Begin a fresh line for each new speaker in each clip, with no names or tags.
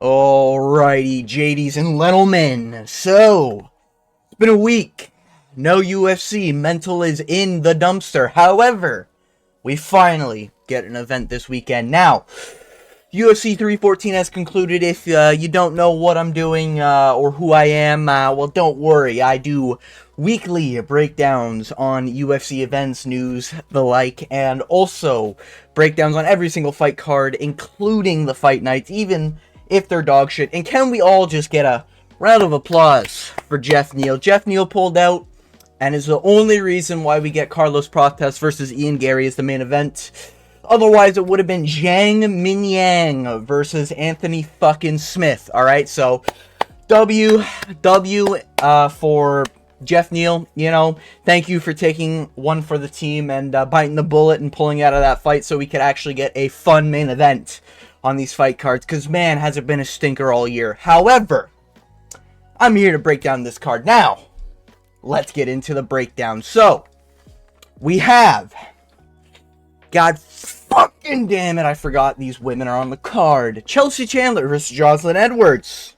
Alrighty, JDs and gentlemen. So, it's been a week. No UFC. Mental is in the dumpster. However, we finally get an event this weekend. Now, UFC 314 has concluded. If you don't know what I'm doing or who I am, well, don't worry. I do weekly breakdowns on UFC events, news, the like, and also breakdowns on every single fight card, including the fight nights, even if they're dog shit. And can we all just get a round of applause for Jeff Neal? Jeff Neal pulled out, and is the only reason why we get Carlos Prates versus Garry as the main event. Otherwise, it would have been Zhang Minyang versus Anthony fucking Smith. Alright, so W for Jeff Neal. You know, thank you for taking one for the team and biting the bullet and pulling out of that fight so we could actually get a fun main event on these fight cards, because man, has it been a stinker all year. However, I'm here to break down this card. Now, let's get into the breakdown. So, we have, God fucking damn it, I forgot these women are on the card. Chelsea Chandler versus Jocelyn Edwards.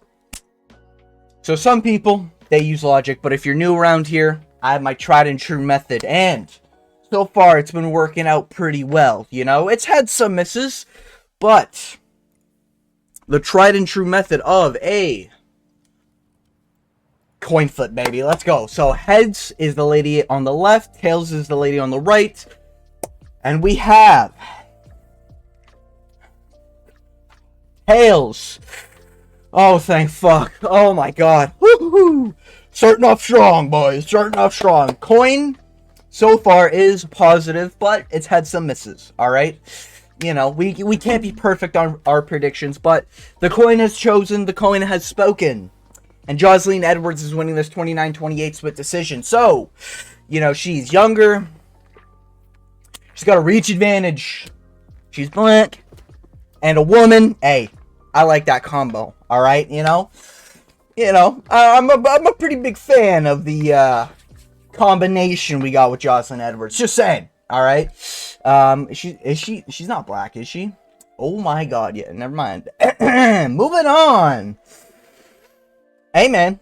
So some people, they use logic, but if you're new around here, I have my tried and true method, and so far it's been working out pretty well. You know, it's had some misses, but the tried and true method of a coin flip, baby. Let's go. So heads is the lady on the left, tails is the lady on the right, and we have tails. Oh, thank fuck. Oh my god. Woohoo! Starting off strong, boys. Starting off strong. Coin so far is positive, but it's had some misses. Alright? You know, we can't be perfect on our predictions, but the coin has chosen, the coin has spoken. And Jocelyn Edwards is winning this 29-28 split decision. So, you know, she's younger. She's got a reach advantage. She's black. And a woman. Hey, I like that combo. Alright, you know? I'm a pretty big fan of the combination we got with Jocelyn Edwards. Just saying. Alright? She's not black, is she? Oh my god, yeah, never mind. Moving on. Hey, man.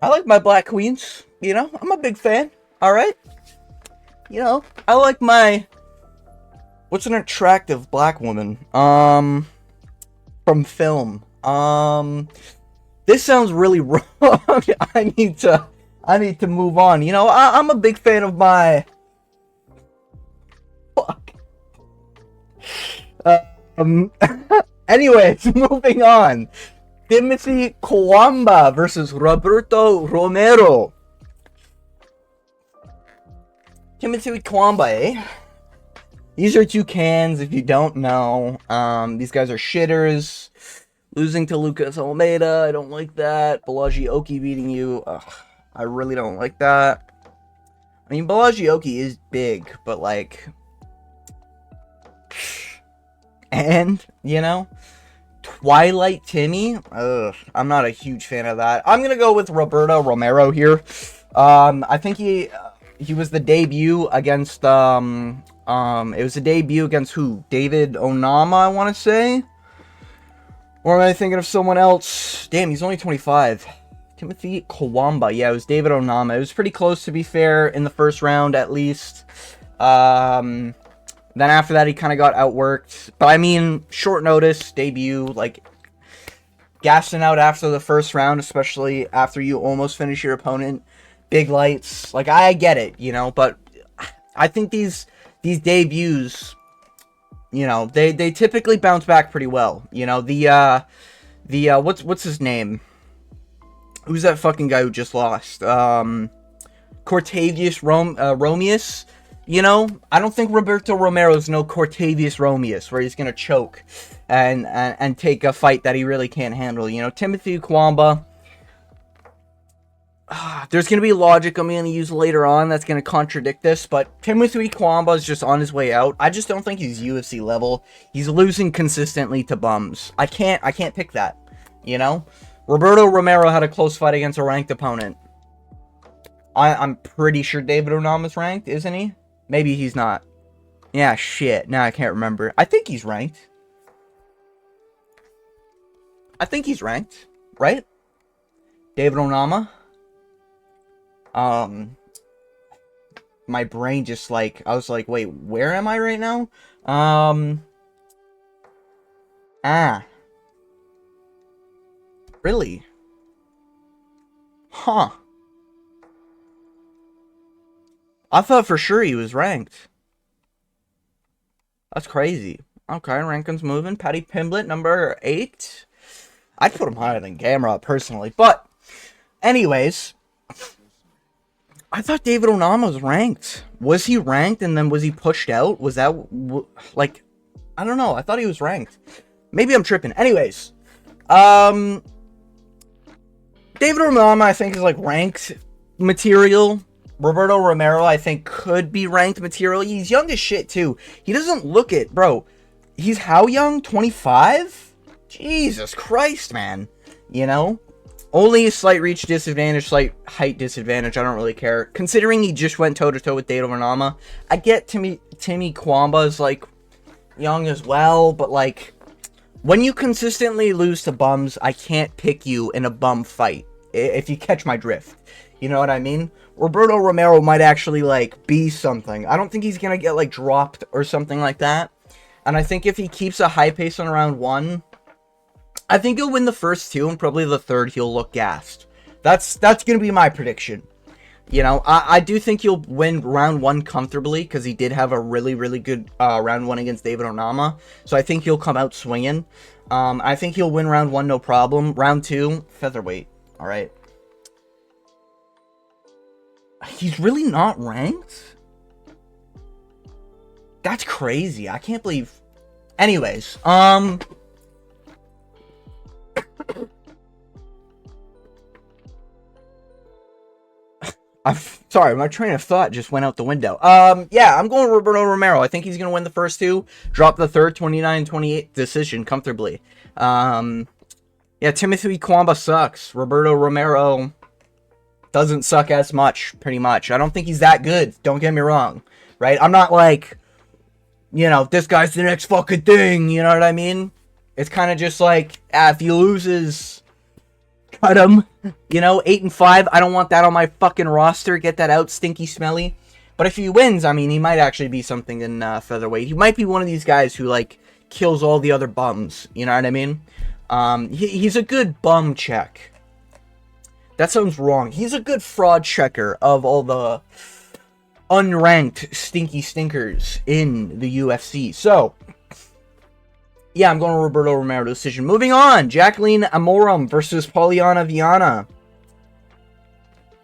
I like my black queens. You know, I'm a big fan. Alright? You know, I like my... What's an attractive black woman? From film. This sounds really wrong. I need to move on. You know, I'm a big fan of my... Fuck. Anyways, moving on. Timothy Coamba versus Roberto Romero. Timothy Coamba, eh? These are two cans, if you don't know. These guys are shitters. Losing to Lucas Almeida, I don't like that. Balaji Oki beating you, I really don't like that. I mean, Balaji Oki is big, but like... And, you know? Twilight Timmy? I'm not a huge fan of that. I'm gonna go with Roberto Romero here. I think he was the debut against, it was the debut against who? David Onama, I want to say? Or am I thinking of someone else? Damn, he's only 25. Timothy Coamba. Yeah, it was David Onama. It was pretty close, to be fair, in the first round, at least. Then after that, he kind of got outworked. But, I mean, short notice, debut, like, gassing out after the first round, especially after you almost finish your opponent. Big lights. Like, I get it, you know, but I think these debuts, you know, they typically bounce back pretty well. You know, what's his name? Who's that fucking guy who just lost? Cortavius Romeus. You know, I don't think Roberto Romero's no Cortavius Romeus, where he's gonna choke and take a fight that he really can't handle. You know, Timothy Coamba. There's going to be logic I'm going to use later on that's going to contradict this, but Timothy Coamba is just on his way out. I just don't think he's UFC level. He's losing consistently to bums. I can't pick that, you know? Roberto Romero had a close fight against a ranked opponent. I'm pretty sure David Onama's ranked, isn't he? Maybe he's not. Yeah, shit. Now I can't remember. I think he's ranked. I think he's ranked, right? David Onama. My brain just like, I was like, wait, where am I right now? Really? Huh. I thought for sure he was ranked. That's crazy. Okay, ranking's moving. Paddy Pimblett, number 8. I'd put him higher than Gamrot, personally. But, anyways, I thought David Onama was ranked. Was he ranked and then was he pushed out? Was that, like, I don't know. I thought he was ranked. Maybe I'm tripping. Anyways, David Onama, I think, is, like, ranked material. Roberto Romero, I think, could be ranked material. He's young as shit, too. He doesn't look it. Bro, he's how young? 25? Jesus Christ, man. You know? Only a slight reach disadvantage, slight height disadvantage. I don't really care. Considering he just went toe-to-toe with David Onama, I get Timmy Kwamba is, like, young as well, but, like, when you consistently lose to bums, I can't pick you in a bum fight, if you catch my drift. You know what I mean? Roberto Romero might actually, like, be something. I don't think he's gonna get, like, dropped or something like that. And I think if he keeps a high pace on round 1, I think he'll win the first 2, and probably the third he'll look gassed. That's gonna be my prediction. You know, I do think he'll win round 1 comfortably, because he did have a really, really good round 1 against David Onama. So I think he'll come out swinging. I think he'll win round 1, no problem. Round 2, featherweight. Alright. He's really not ranked? That's crazy. I can't believe... Anyways, I'm sorry, my train of thought just went out the window. Yeah, I'm going Roberto Romero. I think he's going to win the first 2, drop the third 29-28 decision comfortably. Yeah, Timothy Kwamba sucks. Roberto Romero doesn't suck as much, pretty much. I don't think he's that good, don't get me wrong, right? I'm not like, you know, this guy's the next fucking thing, you know what I mean? It's kind of just like, if he loses, cut him, you know, 8-5, I don't want that on my fucking roster, get that out, stinky, smelly. But if he wins, I mean, he might actually be something in featherweight. He might be one of these guys who, like, kills all the other bums, you know what I mean? He's a good bum check. That sounds wrong. He's a good fraud checker of all the unranked stinky stinkers in the UFC. So, yeah, I'm going to Roberto Romero decision. Moving on, Jacqueline Amorim versus Polyana Viana.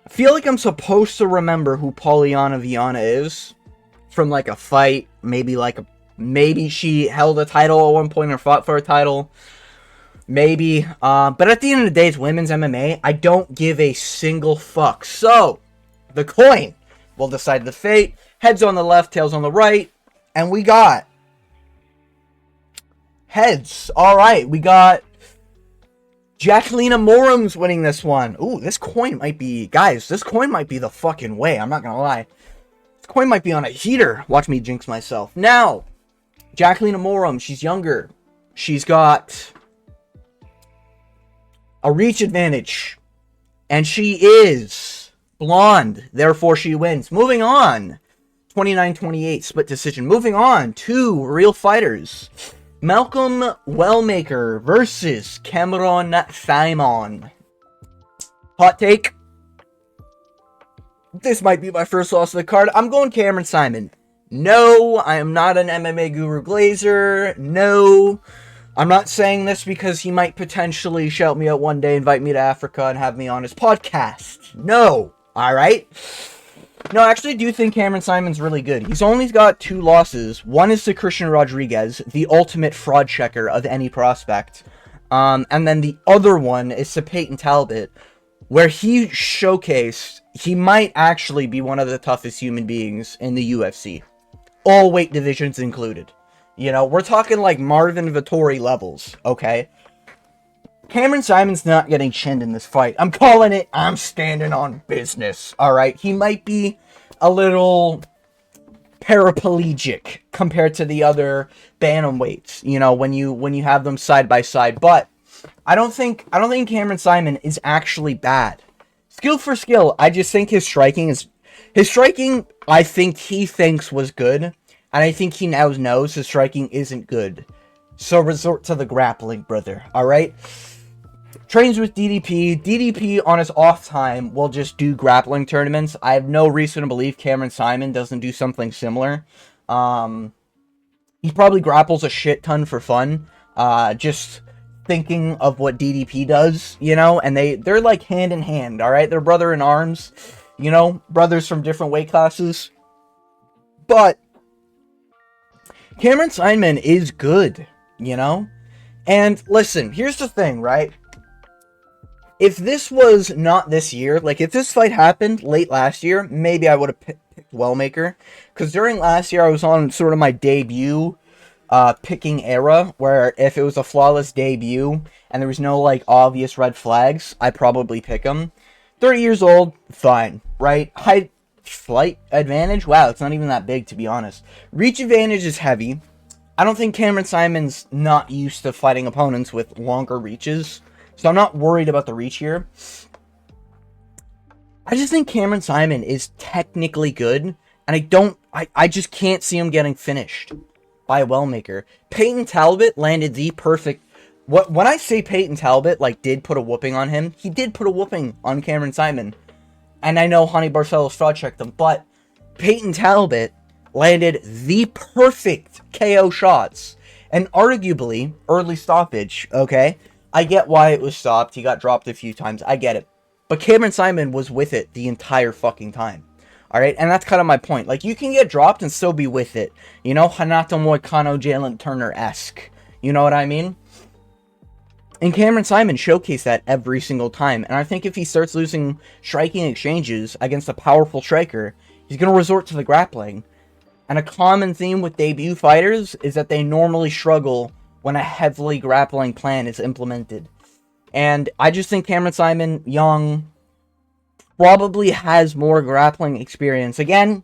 I feel like I'm supposed to remember who Polyana Viana is from, like, a fight. Maybe she held a title at one point or fought for a title. Maybe. But at the end of the day, it's women's MMA. I don't give a single fuck. So, the coin will decide the fate. Heads on the left, tails on the right. And we got heads. Alright, we got Jacqueline Amorim's winning this one. Ooh, this coin might be... Guys, this coin might be the fucking way. I'm not gonna lie. This coin might be on a heater. Watch me jinx myself. Now, Jacqueline Amorim, she's younger. She's got a reach advantage. And she is blonde. Therefore, she wins. Moving on. 29-28 split decision. Moving on to real fighters. Malcolm Wellmaker versus Cameron Simon. Hot take. This might be my first loss of the card. I'm going Cameron Simon. No, I am not an MMA guru glazer. No. I'm not saying this because he might potentially shout me out one day, invite me to Africa, and have me on his podcast. No. Alright? No, I actually do think Cameron Simon's really good. He's only got 2 losses. One is to Christian Rodriguez, the ultimate fraud checker of any prospect. And then the other one is to Peyton Talbot, where he showcased he might actually be one of the toughest human beings in the UFC. All weight divisions included. You know, we're talking like Marvin Vettori levels, okay? Cameron Simon's not getting chinned in this fight. I'm calling it. I'm standing on business, alright? He might be a little paraplegic compared to the other bantamweights, you know, when you have them side by side. But I don't think Cameron Simon is actually bad. Skill for skill, I just think his striking, I think he thinks was good, and I think he now knows his striking isn't good. So resort to the grappling, brother, alright? Trains with DDP. DDP on his off time will just do grappling tournaments. I have no reason to believe Cameron Simon doesn't do something similar. He probably grapples a shit ton for fun. Just thinking of what DDP does, you know, and they're like hand in hand, alright? They're brother in arms, you know, brothers from different weight classes. But Cameron Simon is good, you know? And listen, here's the thing, right? If this was not this year, like if this fight happened late last year, maybe I would have picked Wellmaker. Because during last year, I was on sort of my debut picking era, where if it was a flawless debut and there was no like obvious red flags, I'd probably pick him. 30 years old, fine, right? Height, flight advantage, wow, it's not even that big to be honest. Reach advantage is heavy. I don't think Cameron Simon's not used to fighting opponents with longer reaches, so I'm not worried about the reach here. I just think Cameron Simon is technically good, and I just can't see him getting finished by a Wellmaker. Peyton Talbot landed the perfect... When I say Peyton Talbot, like, did put a whooping on him, he did put a whooping on Cameron Simon. And I know Honey Barcelos fraud checked him, but Peyton Talbot landed the perfect KO shots. And arguably, early stoppage, okay? I get why it was stopped. He got dropped a few times. I get it. But Cameron Simon was with it the entire fucking time. Alright? And that's kind of my point. Like, you can get dropped and still be with it. You know? Hanato Moicano, Jalen Turner-esque. You know what I mean? And Cameron Simon showcased that every single time. And I think if he starts losing striking exchanges against a powerful striker, he's going to resort to the grappling. And a common theme with debut fighters is that they normally struggle when a heavily grappling plan is implemented. And I just think Cameron Simon, young, probably has more grappling experience. Again,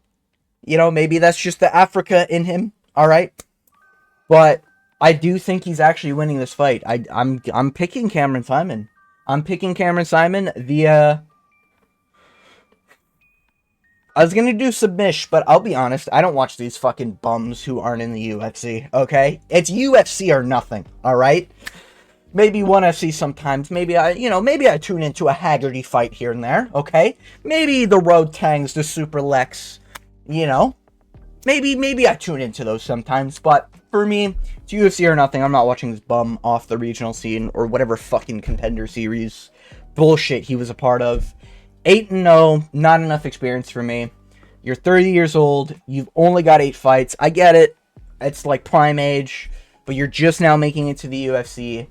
you know, maybe that's just the Africa in him, alright? But I do think he's actually winning this fight. I'm picking Cameron Simon. I'm picking Cameron Simon via... I was gonna do submission, but I'll be honest, I don't watch these fucking bums who aren't in the UFC, okay? It's UFC or nothing, alright? Maybe one FC sometimes, maybe I tune into a Haggerty fight here and there, okay? Maybe the Road Tangs, the Super Lex, you know? Maybe I tune into those sometimes, but for me, it's UFC or nothing. I'm not watching this bum off the regional scene or whatever fucking contender series bullshit he was a part of. 8-0, not enough experience for me. You're 30 years old, you've only got 8 fights. I get it, it's like prime age, but you're just now making it to the UFC.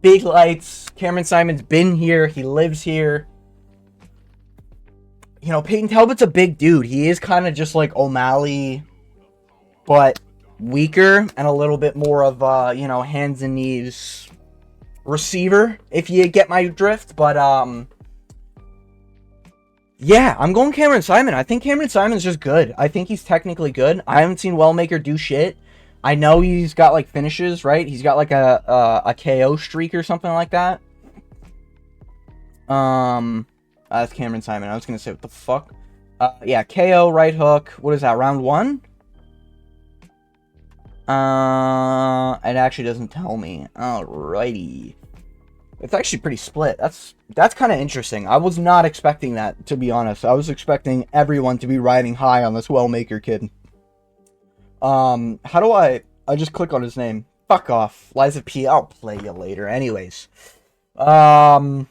Big lights, Cameron Simon's been here, he lives here. You know, Peyton Talbot's a big dude. He is kind of just like O'Malley, but weaker and a little bit more of, you know, hands and knees receiver, if you get my drift. But, yeah, I'm going Cameron Simon. I think Cameron Simon's just good. I think he's technically good. I haven't seen Wellmaker do shit. I know he's got, like, finishes, right? He's got, like, a KO streak or something like that. That's Cameron Simon. I was gonna say, what the fuck? Yeah, KO, right hook. What is that, round 1? It actually doesn't tell me. Alrighty. It's actually pretty split. That's kind of interesting. I was not expecting that, to be honest. I was expecting everyone to be riding high on this Wellmaker kid. How do I just click on his name. Fuck off. Liza P. I'll play you later. Anyways. Yeah,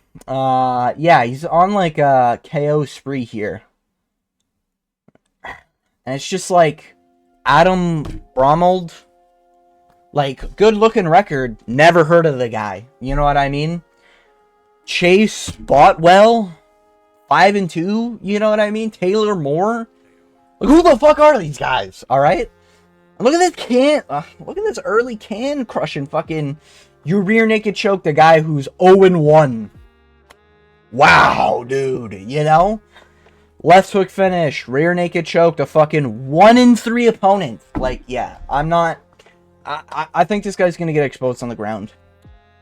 he's on like a KO spree here. And it's just like Adam Bromold. Like, good looking record. Never heard of the guy. You know what I mean? Chase Botwell. 5-2. You know what I mean? Taylor Moore. Like, who the fuck are these guys? Alright? Look at this look at this early can crushing fucking... You rear naked choke the guy who's 0-1. Wow, dude. You know? Left hook finish. Rear naked choke the fucking 1-3 opponent. Like, yeah. I'm not... I think this guy's gonna get exposed on the ground.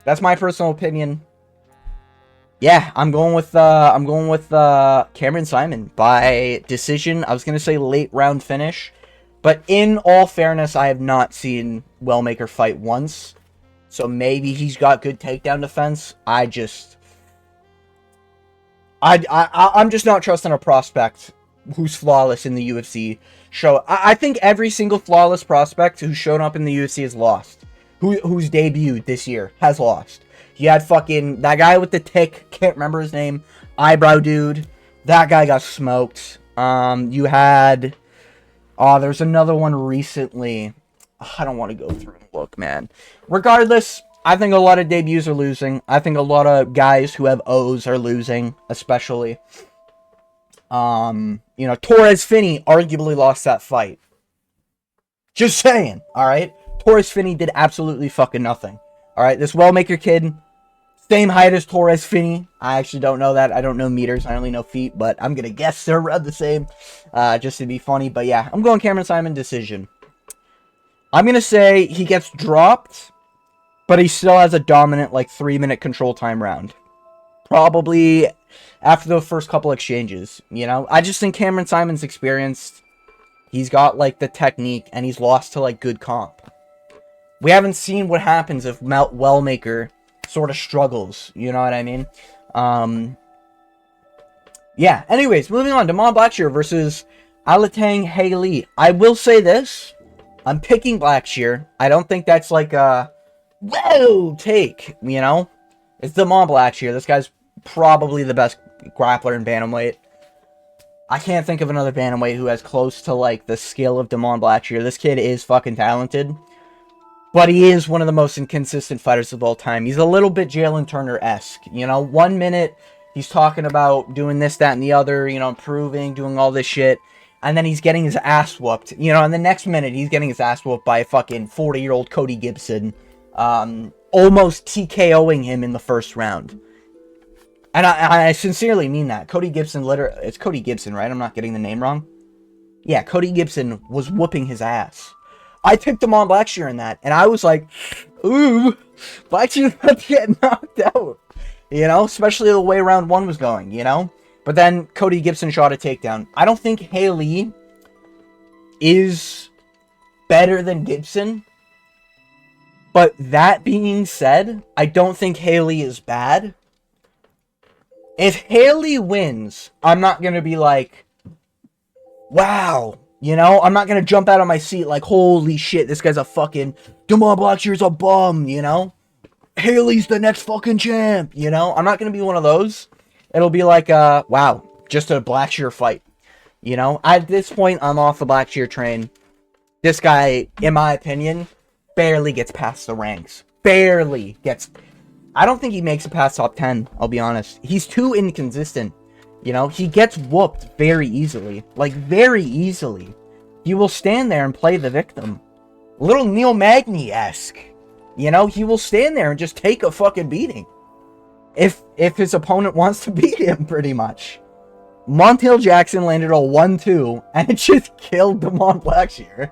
That's my personal opinion. Yeah, I'm going with Cameron Simon by decision. I was gonna say late round finish, but in all fairness, I have not seen Wellmaker fight once, so maybe he's got good takedown defense. I'm just not trusting a prospect who's flawless in the UFC show. I think every single flawless prospect who's shown up in the UFC has lost. Who's debuted this year has lost. You had fucking that guy with the tick, can't remember his name, eyebrow dude. That guy got smoked. You had there's another one recently. I don't want to go through and look, man. Regardless, I think a lot of debuts are losing. I think a lot of guys who have O's are losing, especially. Torres Finney arguably lost that fight. Just saying, alright? Torres Finney did absolutely fucking nothing. Alright, this Wellmaker kid, same height as Torres Finney. I actually don't know that. I don't know meters. I only know feet, but I'm going to guess they're around the same, just to be funny. But yeah, I'm going Cameron Simon decision. I'm going to say he gets dropped, but he still has a dominant, 3-minute control time round. Probably after the first couple exchanges, I just think Cameron Simon's experienced. He's got, the technique, and he's lost to, good comp. We haven't seen what happens if Wellmaker sort of struggles. You know what I mean? Yeah, anyways, moving on. Damon Blackshear versus Alatang Haley. I will say this. I'm picking Blackshear. I don't think that's a whoa take, It's Damon Blackshear. This guy's probably the best grappler in bantamweight. I can't think of another bantamweight who has close to, the skill of Damon Blackshear. This kid is fucking talented. But he is one of the most inconsistent fighters of all time. He's a little bit Jalen Turner-esque. 1 minute, he's talking about doing this, that, and the other, improving, doing all this shit. And then he's getting his ass whooped. And the next minute, he's getting his ass whooped by a fucking 40-year-old Cody Gibson. Almost TKOing him in the first round. And I sincerely mean that. Cody Gibson, it's Cody Gibson, right? I'm not getting the name wrong. Yeah, Cody Gibson was whooping his ass. I picked him on Blackshear in that, and I was like, ooh, Blackshear's about to get knocked out. Especially the way round one was going, But then Cody Gibson shot a takedown. I don't think Haley is better than Gibson. But that being said, I don't think Haley is bad. If Haley wins, I'm not going to be like, wow. I'm not going to jump out of my seat like, holy shit, this guy's a fucking, Damon Blackshear's a bum, Haley's the next fucking champ, I'm not going to be one of those. It'll be like, wow, just a Blackshear fight. At this point, I'm off the Blackshear train. This guy, in my opinion, barely gets past the ranks. Barely gets. I don't think he makes it past top 10, I'll be honest. He's too inconsistent. He gets whooped very easily. Very easily. He will stand there and play the victim. A little Neil Magny-esque. He will stand there and just take a fucking beating. If his opponent wants to beat him, pretty much. Montel Jackson landed a 1-2, and it just killed Damon Blackshear.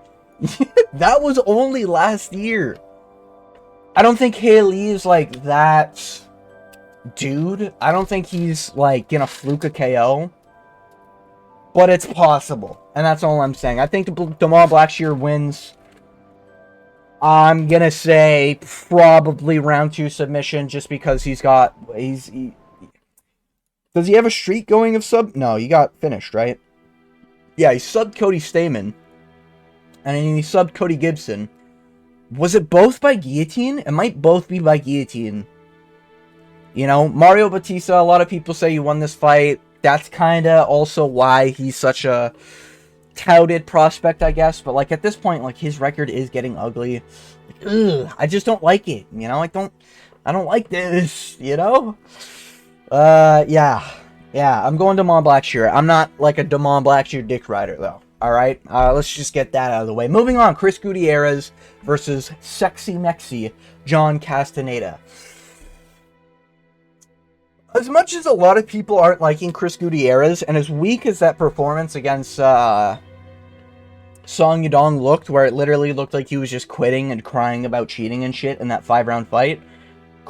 That was only last year. I don't think Haley is that dude. I don't think he's gonna fluke a KO. But it's possible. And that's all I'm saying. I think Damon Blackshear wins. I'm gonna say probably round 2 submission just because does he have a streak going of sub? No, he got finished, right? Yeah, he subbed Cody Stamen. And then he subbed Cody Gibson. Was it both by guillotine? It might both be by guillotine. Mario Batista, a lot of people say he won this fight. That's kind of also why he's such a touted prospect, I guess. But, at this point, his record is getting ugly. I just don't like it, I don't like this, Yeah, I'm going Damon Blackshear. I'm not, a Damon Blackshear dick rider, though. Alright, let's just get that out of the way. Moving on, Chris Gutierrez versus Sexy Mexi John Castaneda. As much as a lot of people aren't liking Chris Gutierrez, and as weak as that performance against Song Yadong looked, where it literally looked like he was just quitting and crying about cheating and shit in that 5-round fight,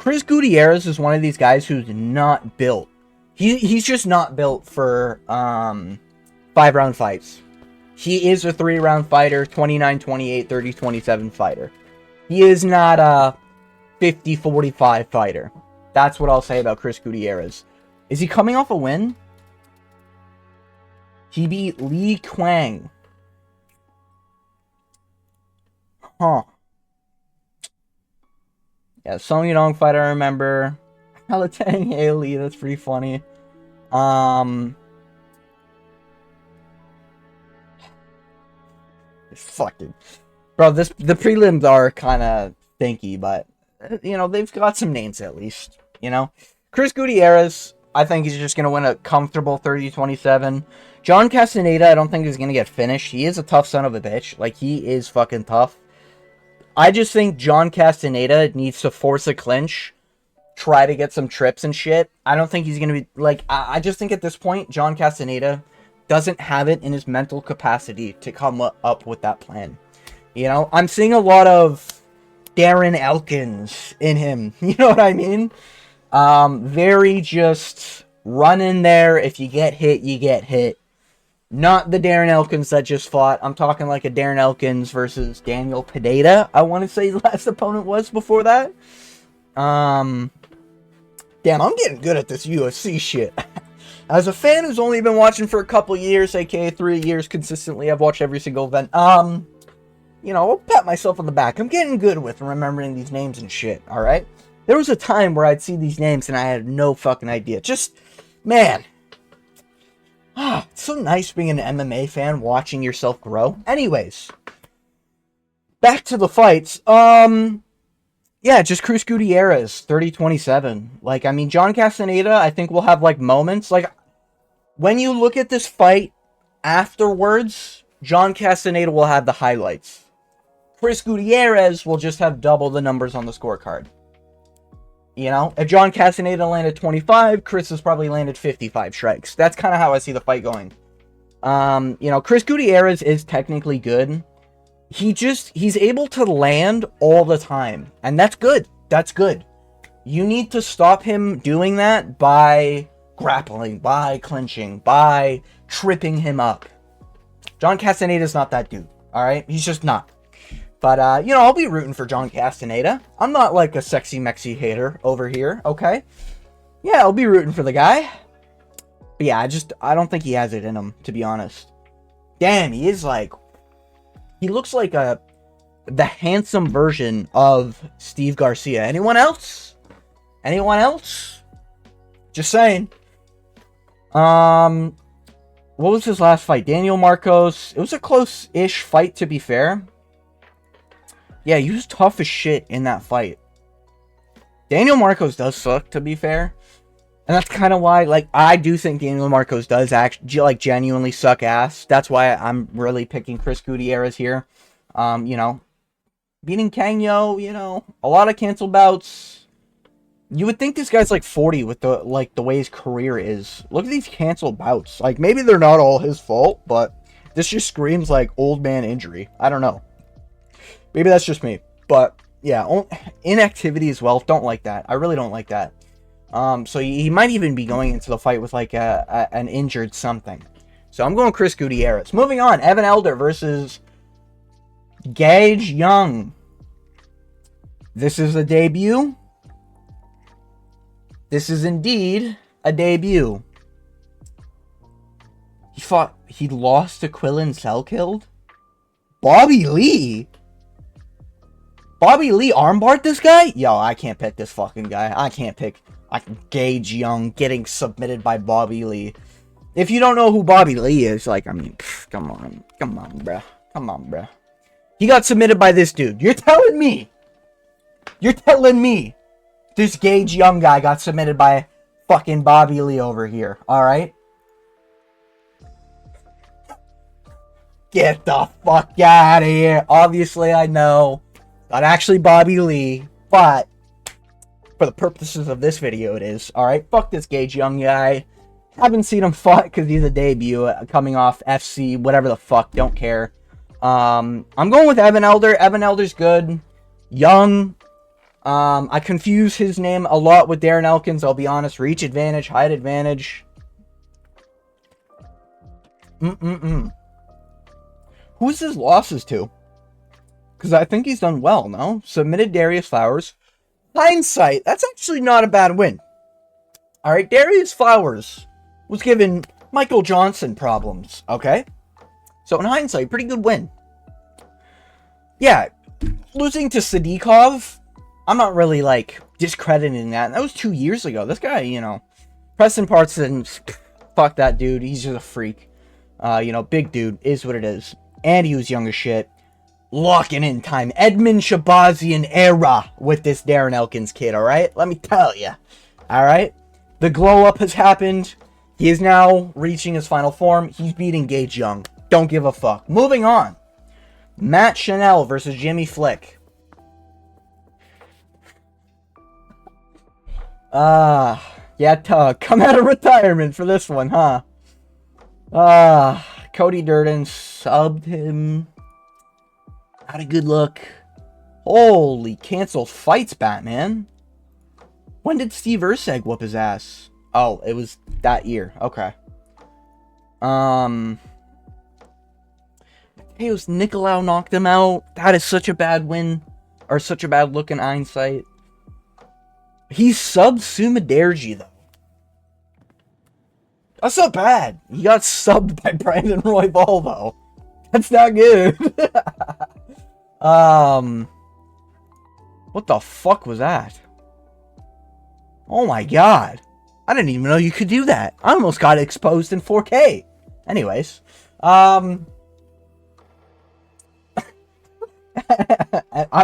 Chris Gutierrez is one of these guys who's not built. He's just not built for 5-round fights. He is a 3-round fighter, 29-28, 30-27 fighter. He is not a 50-45 fighter. That's what I'll say about Chris Gutierrez. Is he coming off a win? He beat Li Kwang. Huh. Yeah, Song Yudong fight I remember. Halatang Ailey, that's pretty funny. Fucking... Bro, the prelims are kind of stinky, but, you know, they've got some names at least, you know? Chris Gutierrez, I think he's just going to win a comfortable 30-27. John Castaneda, I don't think he's going to get finished. He is a tough son of a bitch. Like, he is fucking tough. I just think John Castaneda needs to force a clinch, try to get some trips and shit. I don't think he's going to be, like, I just think at this point, John Castaneda doesn't have it in his mental capacity to come up with that plan. You know, I'm seeing a lot of Darren Elkins in him. You know what I mean? Very just run in there. If you get hit, you get hit. Not the Darren Elkins that just fought. I'm talking like a Darren Elkins versus Daniel Pineda, I want to say the last opponent was before that. Damn, I'm getting good at this UFC shit. As a fan who's only been watching for a couple years, aka 3 years consistently, I've watched every single event. You know, I'll pat myself on the back. I'm getting good with remembering these names and shit, alright? There was a time where I'd see these names and I had no fucking idea. Just, man. It's so nice being an MMA fan, watching yourself grow. Anyways. Back to the fights. Yeah, just Chris Gutierrez, 30-27. Like, I mean, John Castaneda, I think will have, like, moments. Like, when you look at this fight afterwards, John Castaneda will have the highlights. Chris Gutierrez will just have double the numbers on the scorecard. You know? If John Castaneda landed 25, Chris has probably landed 55 strikes. That's kind of how I see the fight going. You know, Chris Gutierrez is technically good. He's able to land all the time. And that's good. That's good. You need to stop him doing that by grappling, by clinching, by tripping him up. John Castaneda's not that dude. Alright? He's just not. But, you know, I'll be rooting for John Castaneda. I'm not like a sexy Mexi hater over here, okay? Yeah, I'll be rooting for the guy. But yeah, I don't think he has it in him, to be honest. Damn, he is like... He looks like the handsome version of Steve Garcia. Anyone else? Anyone else? Just saying. What was his last fight? Daniel Marcos. It was a close-ish fight, to be fair. Yeah, he was tough as shit in that fight. Daniel Marcos does suck, to be fair. And that's kind of why, like, I do think Daniel Marcos does actually, like, genuinely suck ass. That's why I'm really picking Chris Gutierrez here. You know, beating Kangyo, you know, a lot of canceled bouts. You would think this guy's, like, 40 with the way his career is. Look at these canceled bouts. Like, maybe they're not all his fault, but this just screams, like, old man injury. I don't know. Maybe that's just me. But, yeah, inactivity as well. Don't like that. I really don't like that. So he might even be going into the fight with, like, an injured something. So I'm going Chris Gutierrez. Moving on. Evan Elder versus Gage Young. This is a debut. This is indeed a debut. He lost to Quillen Selkilled? Bobby Lee? Bobby Lee armbarred this guy? Yo, I can't pick this fucking guy. I can't pick Gage Young getting submitted by Bobby Lee. If you don't know who Bobby Lee is, like, I mean, come on, bruh. Come on, bruh. He got submitted by this dude. You're telling me this Gage Young guy got submitted by fucking Bobby Lee over here, alright? Get the fuck out of here. Obviously, I know. Not actually Bobby Lee, but for the purposes of this video, it is. Alright, fuck this Gage Young guy. Haven't seen him fight because he's a debut coming off FC, whatever the fuck, don't care. I'm going with Evan Elder. Evan Elder's good. Young, I confuse his name a lot with Darren Elkins, I'll be honest. Reach advantage, height advantage. Who's his losses to? Because I think he's done well, no? Submitted Darius Flowers. Hindsight, that's actually not a bad win. Alright, Darius Flowers was given Michael Johnson problems, okay? So in hindsight, pretty good win. Yeah, losing to Sadikov, I'm not really, like, discrediting that. That was 2 years ago. This guy, you know, Preston Parson, fuck that dude. He's just a freak. You know, big dude, is what it is. And he was young as shit. Locking in time. Edmund Shabazian era with this Darren Elkins kid, alright? Let me tell you. Alright? The glow up has happened. He is now reaching his final form. He's beating Gage Young. Don't give a fuck. Moving on. Matt Chanel versus Jimmy Flick. Yeah, Tug. Come out of retirement for this one, huh? Cody Durden subbed him. Not a good look. Holy, canceled fights, Batman. When did Steve Erceg whoop his ass? Oh, it was that year. Okay. Mateus Nicolau knocked him out. That is such a bad win. Or such a bad look in hindsight. He subbed Sumiderji, though. That's not bad. He got subbed by Brandon Royval, though. That's not good. What the fuck was that? Oh my god. I didn't even know you could do that. I almost got exposed in 4K. Anyways. I'm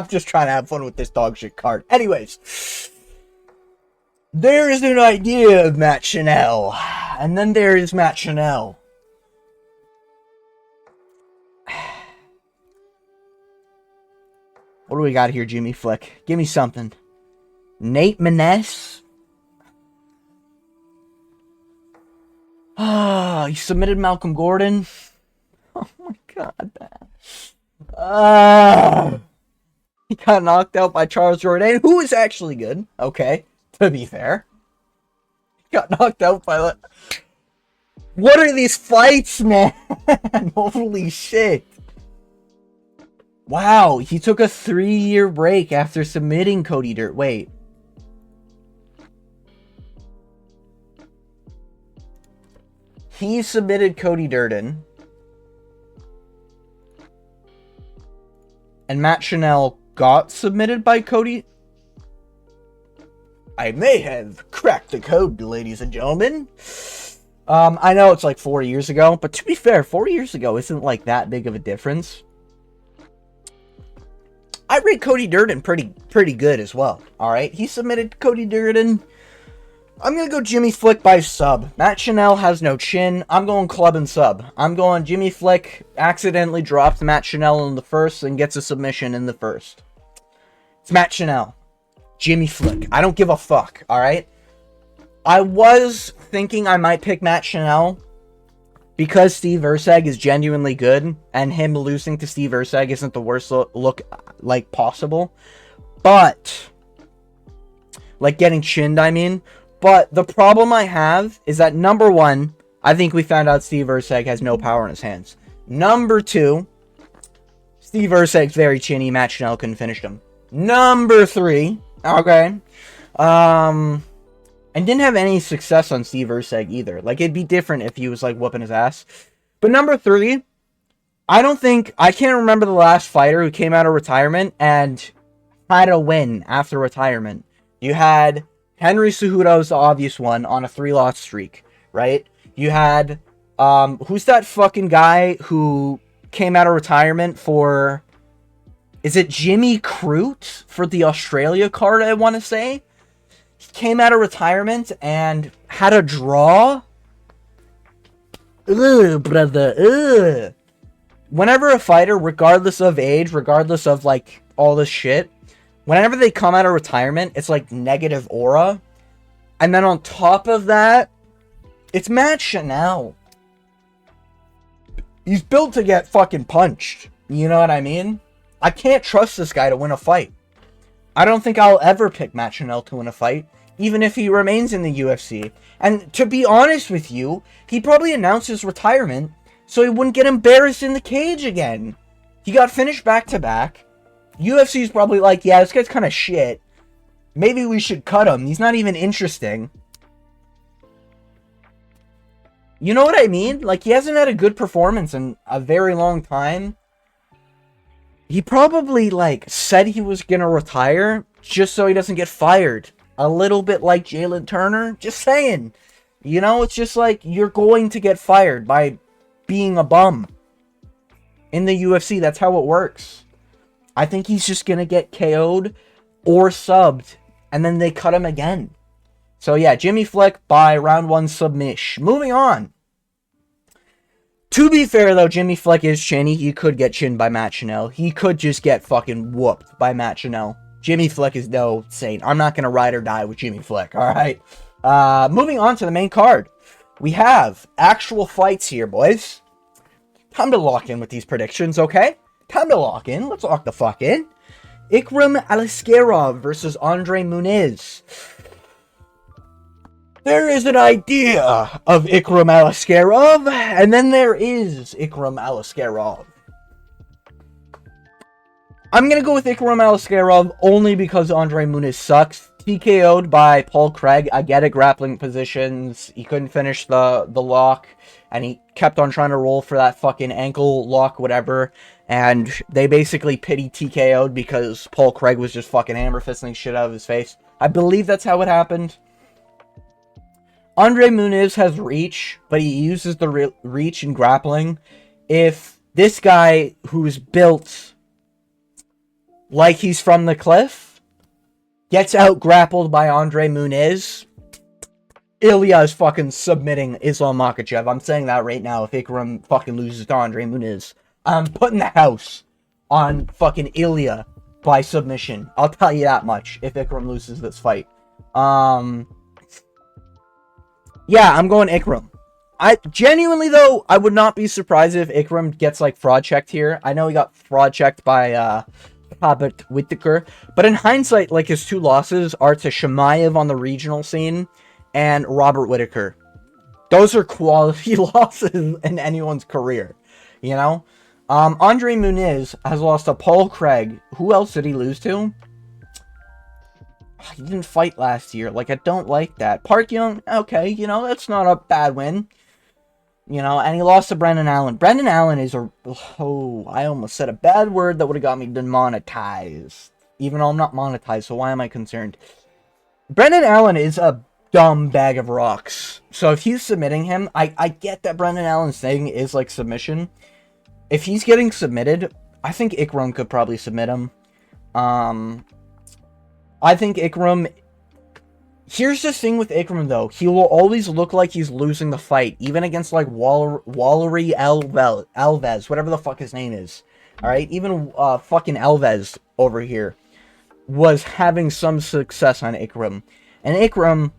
just trying to have fun with this dog shit card. Anyways. There is an idea of Matt Chanel. And then there is Matt Chanel. What do we got here, Jimmy Flick? Give me something. Nate Maness. He submitted Malcolm Gordon. Oh my god. He got knocked out by Charles Jourdain, who is actually good. Okay, to be fair. He got knocked out by... What are these fights, man? Holy shit. Wow, he took a 3-year break after submitting Cody Dirt. Wait. He submitted Cody Durden. And Matt Chanel got submitted by Cody. I may have cracked the code, ladies and gentlemen. I know it's like 4 years ago, but to be fair, 4 years ago isn't like that big of a difference. I rate Cody Durden pretty good as well. Alright, he submitted Cody Durden. I'm going to go Jimmy Flick by sub. Matt Chanel has no chin. I'm going club and sub. I'm going Jimmy Flick accidentally drops Matt Chanel in the first and gets a submission in the first. It's Matt Chanel. Jimmy Flick. I don't give a fuck, alright? I was thinking I might pick Matt Chanel because Steve Erceg is genuinely good, and him losing to Steve Erceg isn't the worst look like possible. But, like getting chinned, I mean. But the problem I have is that, number one, I think we found out Steve Erceg has no power in his hands. Number two, Steve Erceg's very chinny. Matt Chanel couldn't finish him. Number three, okay, and didn't have any success on Steve Erceg either. Like, it'd be different if he was, like, whooping his ass. But number three, I can't remember the last fighter who came out of retirement and had a win after retirement. You had Henry Cejudo's the obvious one on a 3-loss streak, right? You had, who's that fucking guy who came out of retirement for, is it Jimmy Crute for the Australia card, I want to say? He came out of retirement and had a draw. Ugh, brother, ugh. Whenever a fighter, regardless of age, regardless of, like, all this shit, whenever they come out of retirement, it's like negative aura. And then on top of that, it's Matt Chanel. He's built to get fucking punched. You know what I mean? I can't trust this guy to win a fight. I don't think I'll ever pick Matt Chanel to win a fight, even if he remains in the UFC. And to be honest with you, he probably announced his retirement so he wouldn't get embarrassed in the cage again. He got finished back-to-back. UFC's probably like, yeah, this guy's kind of shit. Maybe we should cut him. He's not even interesting. You know what I mean? Like, he hasn't had a good performance in a very long time. He probably, like, said he was gonna retire just so he doesn't get fired. A little bit like Jalen Turner. Just saying. You know, it's just like, you're going to get fired by being a bum. In the UFC, that's how it works. I think he's just gonna get KO'd or subbed, and then they cut him again. So yeah, Jimmy Flick by round 1 submission. Moving on. To be fair though, Jimmy Flick is chinny. He could get chinned by Matt Chanel. He could just get fucking whooped by Matt Chanel. Jimmy Flick is no saint. I'm not gonna ride or die with Jimmy Flick, alright? Moving on to the main card. We have actual fights here, boys. Time to lock in with these predictions, okay? Time to lock in. Let's lock the fuck in. Ikram Aliskerov versus Andre Muniz. There is an idea of Ikram Aliskerov, and then there is Ikram Aliskerov. I'm going to go with Ikram Aliskerov only because Andre Muniz sucks. TKO'd by Paul Craig. I get it, grappling positions. He couldn't finish the lock, and he kept on trying to roll for that fucking ankle lock, whatever. And they basically pity TKO'd because Paul Craig was just fucking hammer fisting shit out of his face. I believe that's how it happened. Andre Muniz has reach, but he uses the reach in grappling. If this guy, who's built like he's from the cliff, gets out grappled by Andre Muniz, Ilya is fucking submitting Islam Makhachev. I'm saying that right now. If Ikram fucking loses to Andre Muniz, I'm putting the house on fucking Ilya by submission. I'll tell you that much if Ikram loses this fight. Yeah, I'm going Ikram. I genuinely, though, I would not be surprised if Ikram gets, like, fraud checked here. I know he got fraud checked by, Robert Whittaker. But in hindsight, like, his 2 losses are to Shemaev on the regional scene and Robert Whittaker. Those are quality losses in anyone's career, you know? Andre Muniz has lost to Paul Craig. Who else did he lose to? He didn't fight last year. Like, I don't like that. Park Young, okay, you know, that's not a bad win. You know, and he lost to Brendan Allen. Brendan Allen is a... Oh, I almost said a bad word that would have got me demonetized. Even though I'm not monetized, so why am I concerned? Brendan Allen is a dumb bag of rocks. So if he's submitting him, I get that Brendan Allen's thing is, like, submission. If he's getting submitted, I think Ikram could probably submit him. I think Ikram... Here's the thing with Ikram, though. He will always look like he's losing the fight. Even against, like, Wallery Alves. Whatever the fuck his name is. Alright? Even fucking Alves over here was having some success on Ikram. And Ikram,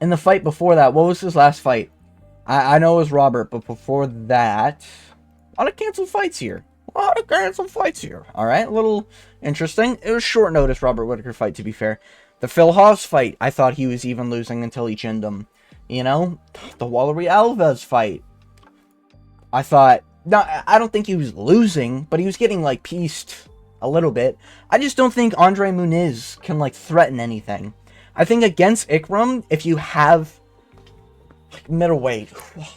in the fight before that, what was his last fight? I know it was Robert, but before that... A lot of canceled fights here. Alright, a little interesting. It was short notice, Robert Whittaker fight, to be fair. The Phil Haas fight, I thought he was even losing until he chinned him. You know? The Wallery Alves fight. I thought... No, I don't think he was losing, but he was getting, like, pieced a little bit. I just don't think Andre Muniz can, like, threaten anything. I think against Ikram, if you have... Like, middleweight.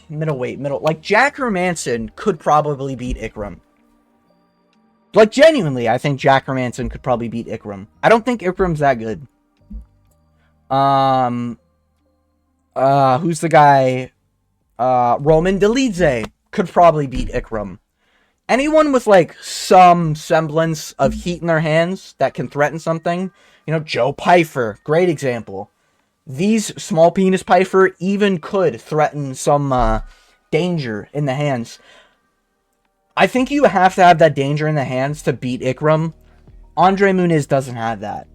Like, Jack Hermanson could probably beat Ikram. Like, genuinely, I think Jack Hermanson could probably beat Ikram. I don't think Ikram's that good. Who's the guy? Roman Dolidze could probably beat Ikram. Anyone with, like, some semblance of heat in their hands that can threaten something. You know, Joe Pyfer, great example. These small penis Pyfer even could threaten some, danger in the hands. I think you have to have that danger in the hands to beat Ikram. Andre Muniz doesn't have that.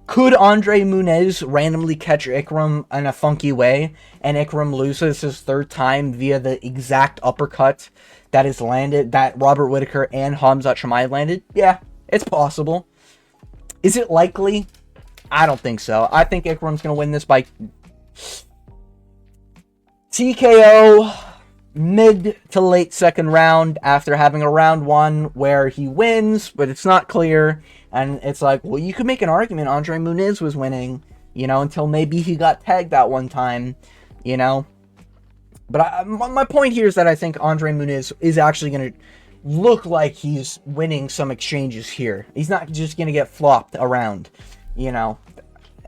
Could Andre Muniz randomly catch Ikram in a funky way, and Ikram loses his 3rd time via the exact uppercut that is landed, that Robert Whittaker and Khamzat Chimaev landed? Yeah, it's possible. Is it likely? I don't think so. I think Ikram's going to win this by TKO mid to late second round after having a round 1 where he wins, but it's not clear. And it's like, well, you could make an argument Andre Muniz was winning, you know, until maybe he got tagged that one time, you know. But my point here is that I think Andre Muniz is actually going to look like he's winning some exchanges here. He's not just going to get flopped around, you know.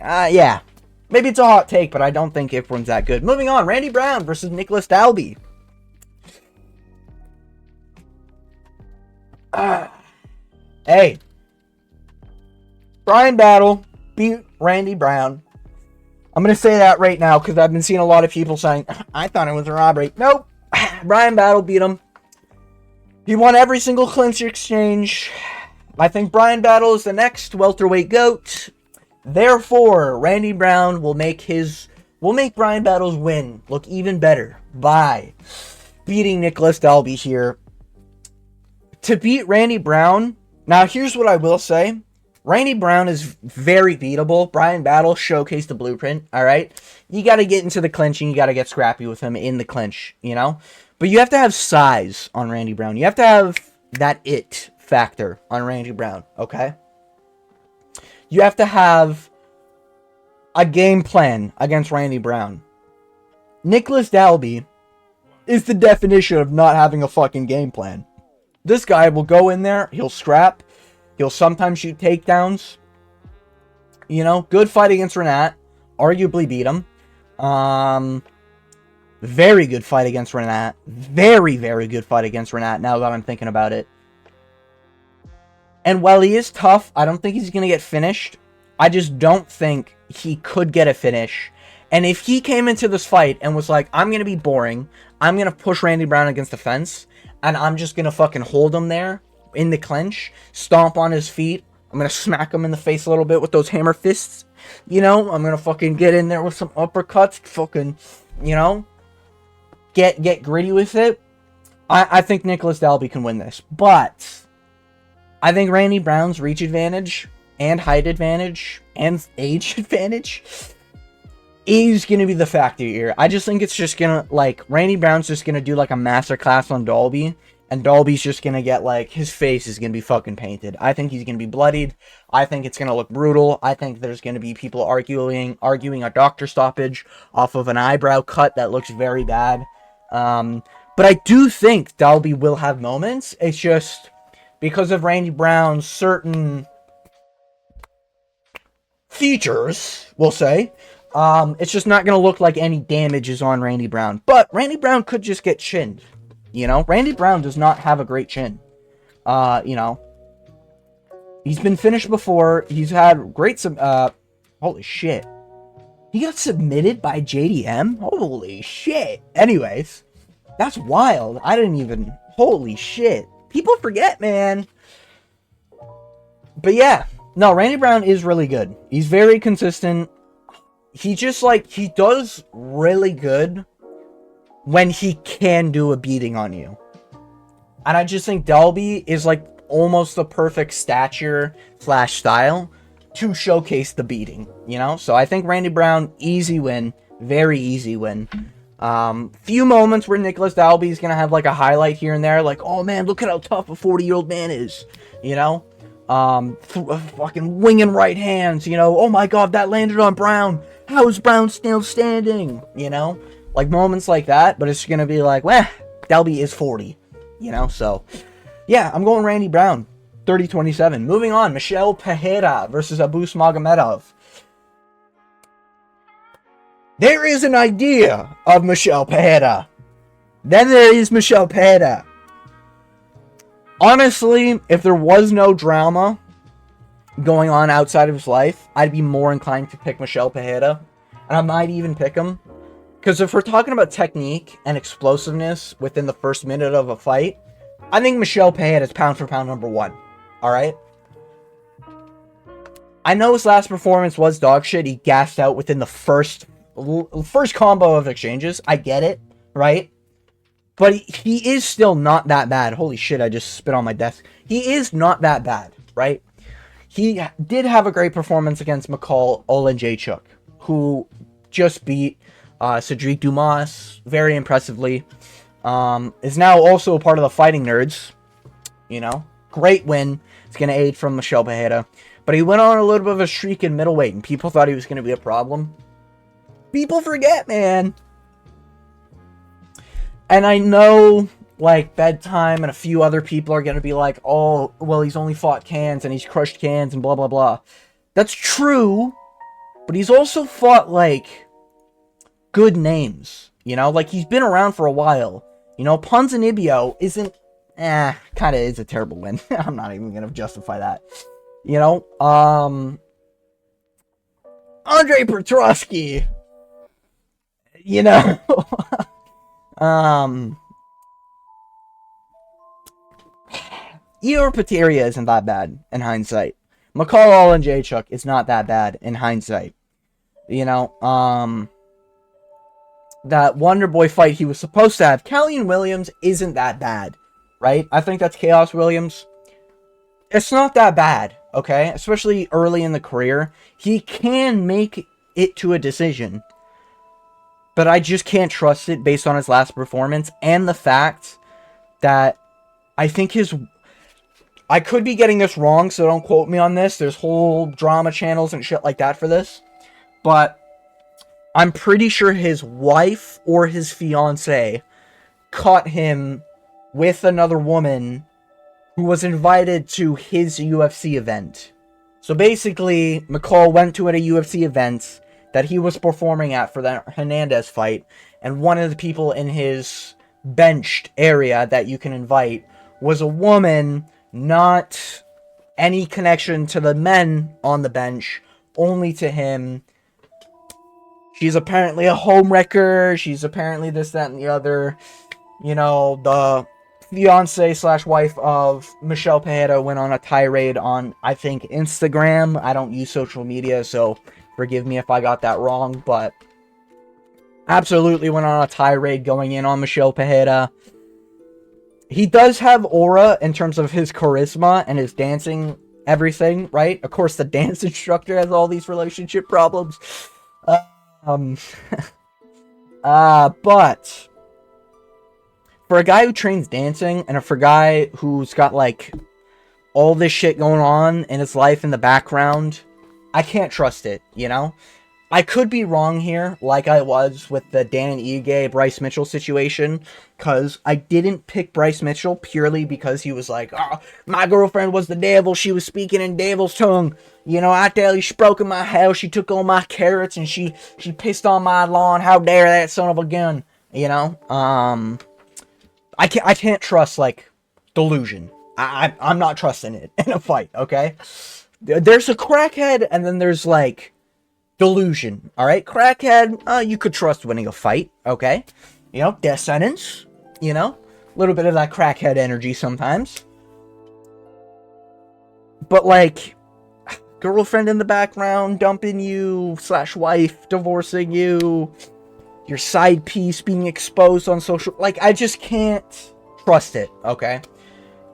Yeah. Maybe it's a hot take, but I don't think Ikram's that good. Moving on, Randy Brown versus Nicholas Dalby. Hey. Brian Battle beat Randy Brown. I'm going to say that right now because I've been seeing a lot of people saying, I thought it was a robbery. Nope. Brian Battle beat him. He won every single clinch exchange. I think Brian Battle is the next welterweight GOAT. Therefore, Randy Brown will make Brian Battle's win look even better by beating Nicholas Dalby here. To beat Randy Brown, now here's what I will say. Randy Brown is very beatable. Brian Battle showcased the blueprint, all right? You got to get into the clinch and you got to get scrappy with him in the clinch, you know? But you have to have size on Randy Brown. You have to have that it factor on Randy Brown, okay? You have to have a game plan against Randy Brown. Nicholas Dalby is the definition of not having a fucking game plan. This guy will go in there, he'll scrap, he'll sometimes shoot takedowns. You know, good fight against Renat. Arguably beat him. Very good fight against Renat. Very, very good fight against Renat, now that I'm thinking about it. And while he is tough, I don't think he's going to get finished. I just don't think he could get a finish. And if he came into this fight and was like, I'm going to be boring, I'm going to push Randy Brown against the fence, and I'm just going to fucking hold him there in the clinch, stomp on his feet, I'm going to smack him in the face a little bit with those hammer fists, you know, I'm going to fucking get in there with some uppercuts, fucking, you know, get gritty with it. I think Nicholas Dalby can win this, but I think Randy Brown's reach advantage and height advantage and age advantage is going to be the factor here. I just think it's just going to, like, Randy Brown's just going to do, like, a masterclass on Dalby, and Dalby's just going to get, like, his face is going to be fucking painted. I think he's going to be bloodied. I think it's going to look brutal. I think there's going to be people arguing a doctor stoppage off of an eyebrow cut that looks very bad. But I do think Dalby will have moments. It's just because of Randy Brown's certain features, we'll say, it's just not going to look like any damage is on Randy Brown. But Randy Brown could just get chinned, you know? Randy Brown does not have a great chin. You know, he's been finished before. He's had great holy shit. He got submitted by JDM? Holy shit. Anyways, that's wild. I didn't even... Holy shit. People forget, man. But yeah. No, Randy Brown is really good. He's very consistent. He just, like, he does really good when he can do a beating on you. And I just think Dalby is, like, almost the perfect stature / style to showcase the beating, you know? So I think Randy Brown, easy win. Very easy win. Few moments where Nicholas Dalby is going to have, like, a highlight here and there. Like, oh, man, look at how tough a 40-year-old man is, you know? Fucking winging right hands, you know? Oh, my God, that landed on Brown. How is Brown still standing? You know? Like, moments like that. But it's going to be like, well, Dalby is 40, you know? So, yeah, I'm going Randy Brown. 30-27. Moving on, Michel Pereira versus Abus Magomedov. There is an idea of Michel Pereira. Then there is Michel Pereira. Honestly, if there was no drama going on outside of his life, I'd be more inclined to pick Michel Pereira. And I might even pick him. Because if we're talking about technique and explosiveness within the first minute of a fight, I think Michel Pereira is pound for pound number 1. Alright? I know his last performance was dog shit. He gassed out within the first combo of exchanges. I get it, right? But he is still not that bad. Holy shit, I just spit on my desk. He is not that bad, right? he did have a great performance against McCall Olenjaychuk, who just beat Cedric Dumas very impressively. Is now also a part of the Fighting Nerds. You know, great win. It's going to aid from Michel Pereira. But he went on a little bit of a streak in middleweight, and people thought he was going to be a problem. People forget, man. And I know, like, Bedtime and a few other people are going to be like, oh, well, he's only fought cans and he's crushed cans and blah, blah, blah. That's true, but he's also fought, like, good names. You know, like, he's been around for a while. You know, Ponzinibbio isn't, kind of is a terrible win. I'm not even going to justify that. You know, Andre Petrosky, you know, Igor Pateria isn't that bad in hindsight. McCall Olenjaychuk is not that bad in hindsight. You know, that Wonder Boy fight he was supposed to have, Callian Williams, isn't that bad, right? I think that's Chaos Williams. It's not that bad, okay? Especially early in the career. He can make it to a decision. But I just can't trust it based on his last performance. And the fact that I think his... I could be getting this wrong, so don't quote me on this. There's whole drama channels and shit like that for this. But I'm pretty sure his wife or his fiancée caught him with another woman who was invited to his UFC event. So basically, McCall went to a UFC event that he was performing at for that Hernandez fight, and one of the people in his benched area that you can invite was a woman, not any connection to the men on the bench, only to him. She's apparently a homewrecker, she's apparently this, that, and the other. You know, the fiance / wife of Michel Pereira went on a tirade on, I think, Instagram. I don't use social media, so forgive me if I got that wrong, but absolutely went on a tirade going in on Michel Pereira. He does have aura in terms of his charisma and his dancing, everything, right? Of course, the dance instructor has all these relationship problems. But for a guy who trains dancing, and for a guy who's got, like, all this shit going on in his life in the background, I can't trust it, you know? I could be wrong here, like I was with the Dan Ige, Bryce Mitchell situation, because I didn't pick Bryce Mitchell purely because he was like, oh, my girlfriend was the devil, she was speaking in devil's tongue, you know, I tell you, she broke in my house, she took all my carrots, and she pissed on my lawn, how dare that son of a gun, you know? I can't trust, like, delusion. I'm not trusting it in a fight, okay? There's a crackhead, and then there's, like, delusion, alright? Crackhead, you could trust winning a fight, okay? You know, death sentence, you know? A little bit of that crackhead energy sometimes. But, like, girlfriend in the background dumping you, / wife divorcing you, your side piece being exposed on social... Like, I just can't trust it, okay?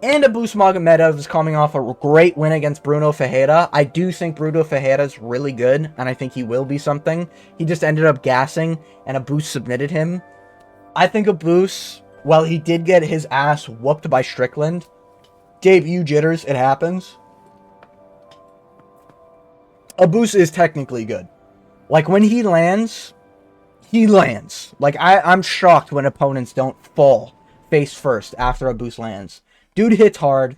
And Abus Magomedov is coming off a great win against Bruno Ferreira. I do think Bruno Ferreira is really good, and I think he will be something. He just ended up gassing, and Abus submitted him. I think Abus, while he did get his ass whooped by Strickland, debut jitters, it happens. Abus is technically good. Like, when he lands... He lands. Like, I'm shocked when opponents don't fall face first after Abus lands. Dude hits hard.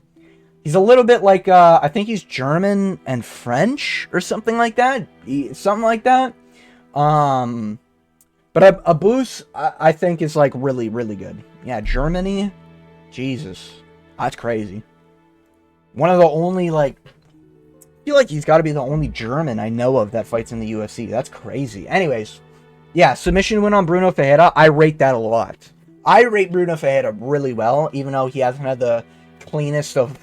He's a little bit like, I think he's German and French or something like that. Something like that. But Abus, I think, is, like, really, really good. Yeah, Germany. Jesus. That's crazy. One of the only, like... I feel like he's got to be the only German I know of that fights in the UFC. That's crazy. Anyways... Yeah, submission win on Bruno Ferreira. I rate that a lot. I rate Bruno Ferreira really well, even though he hasn't had the cleanest of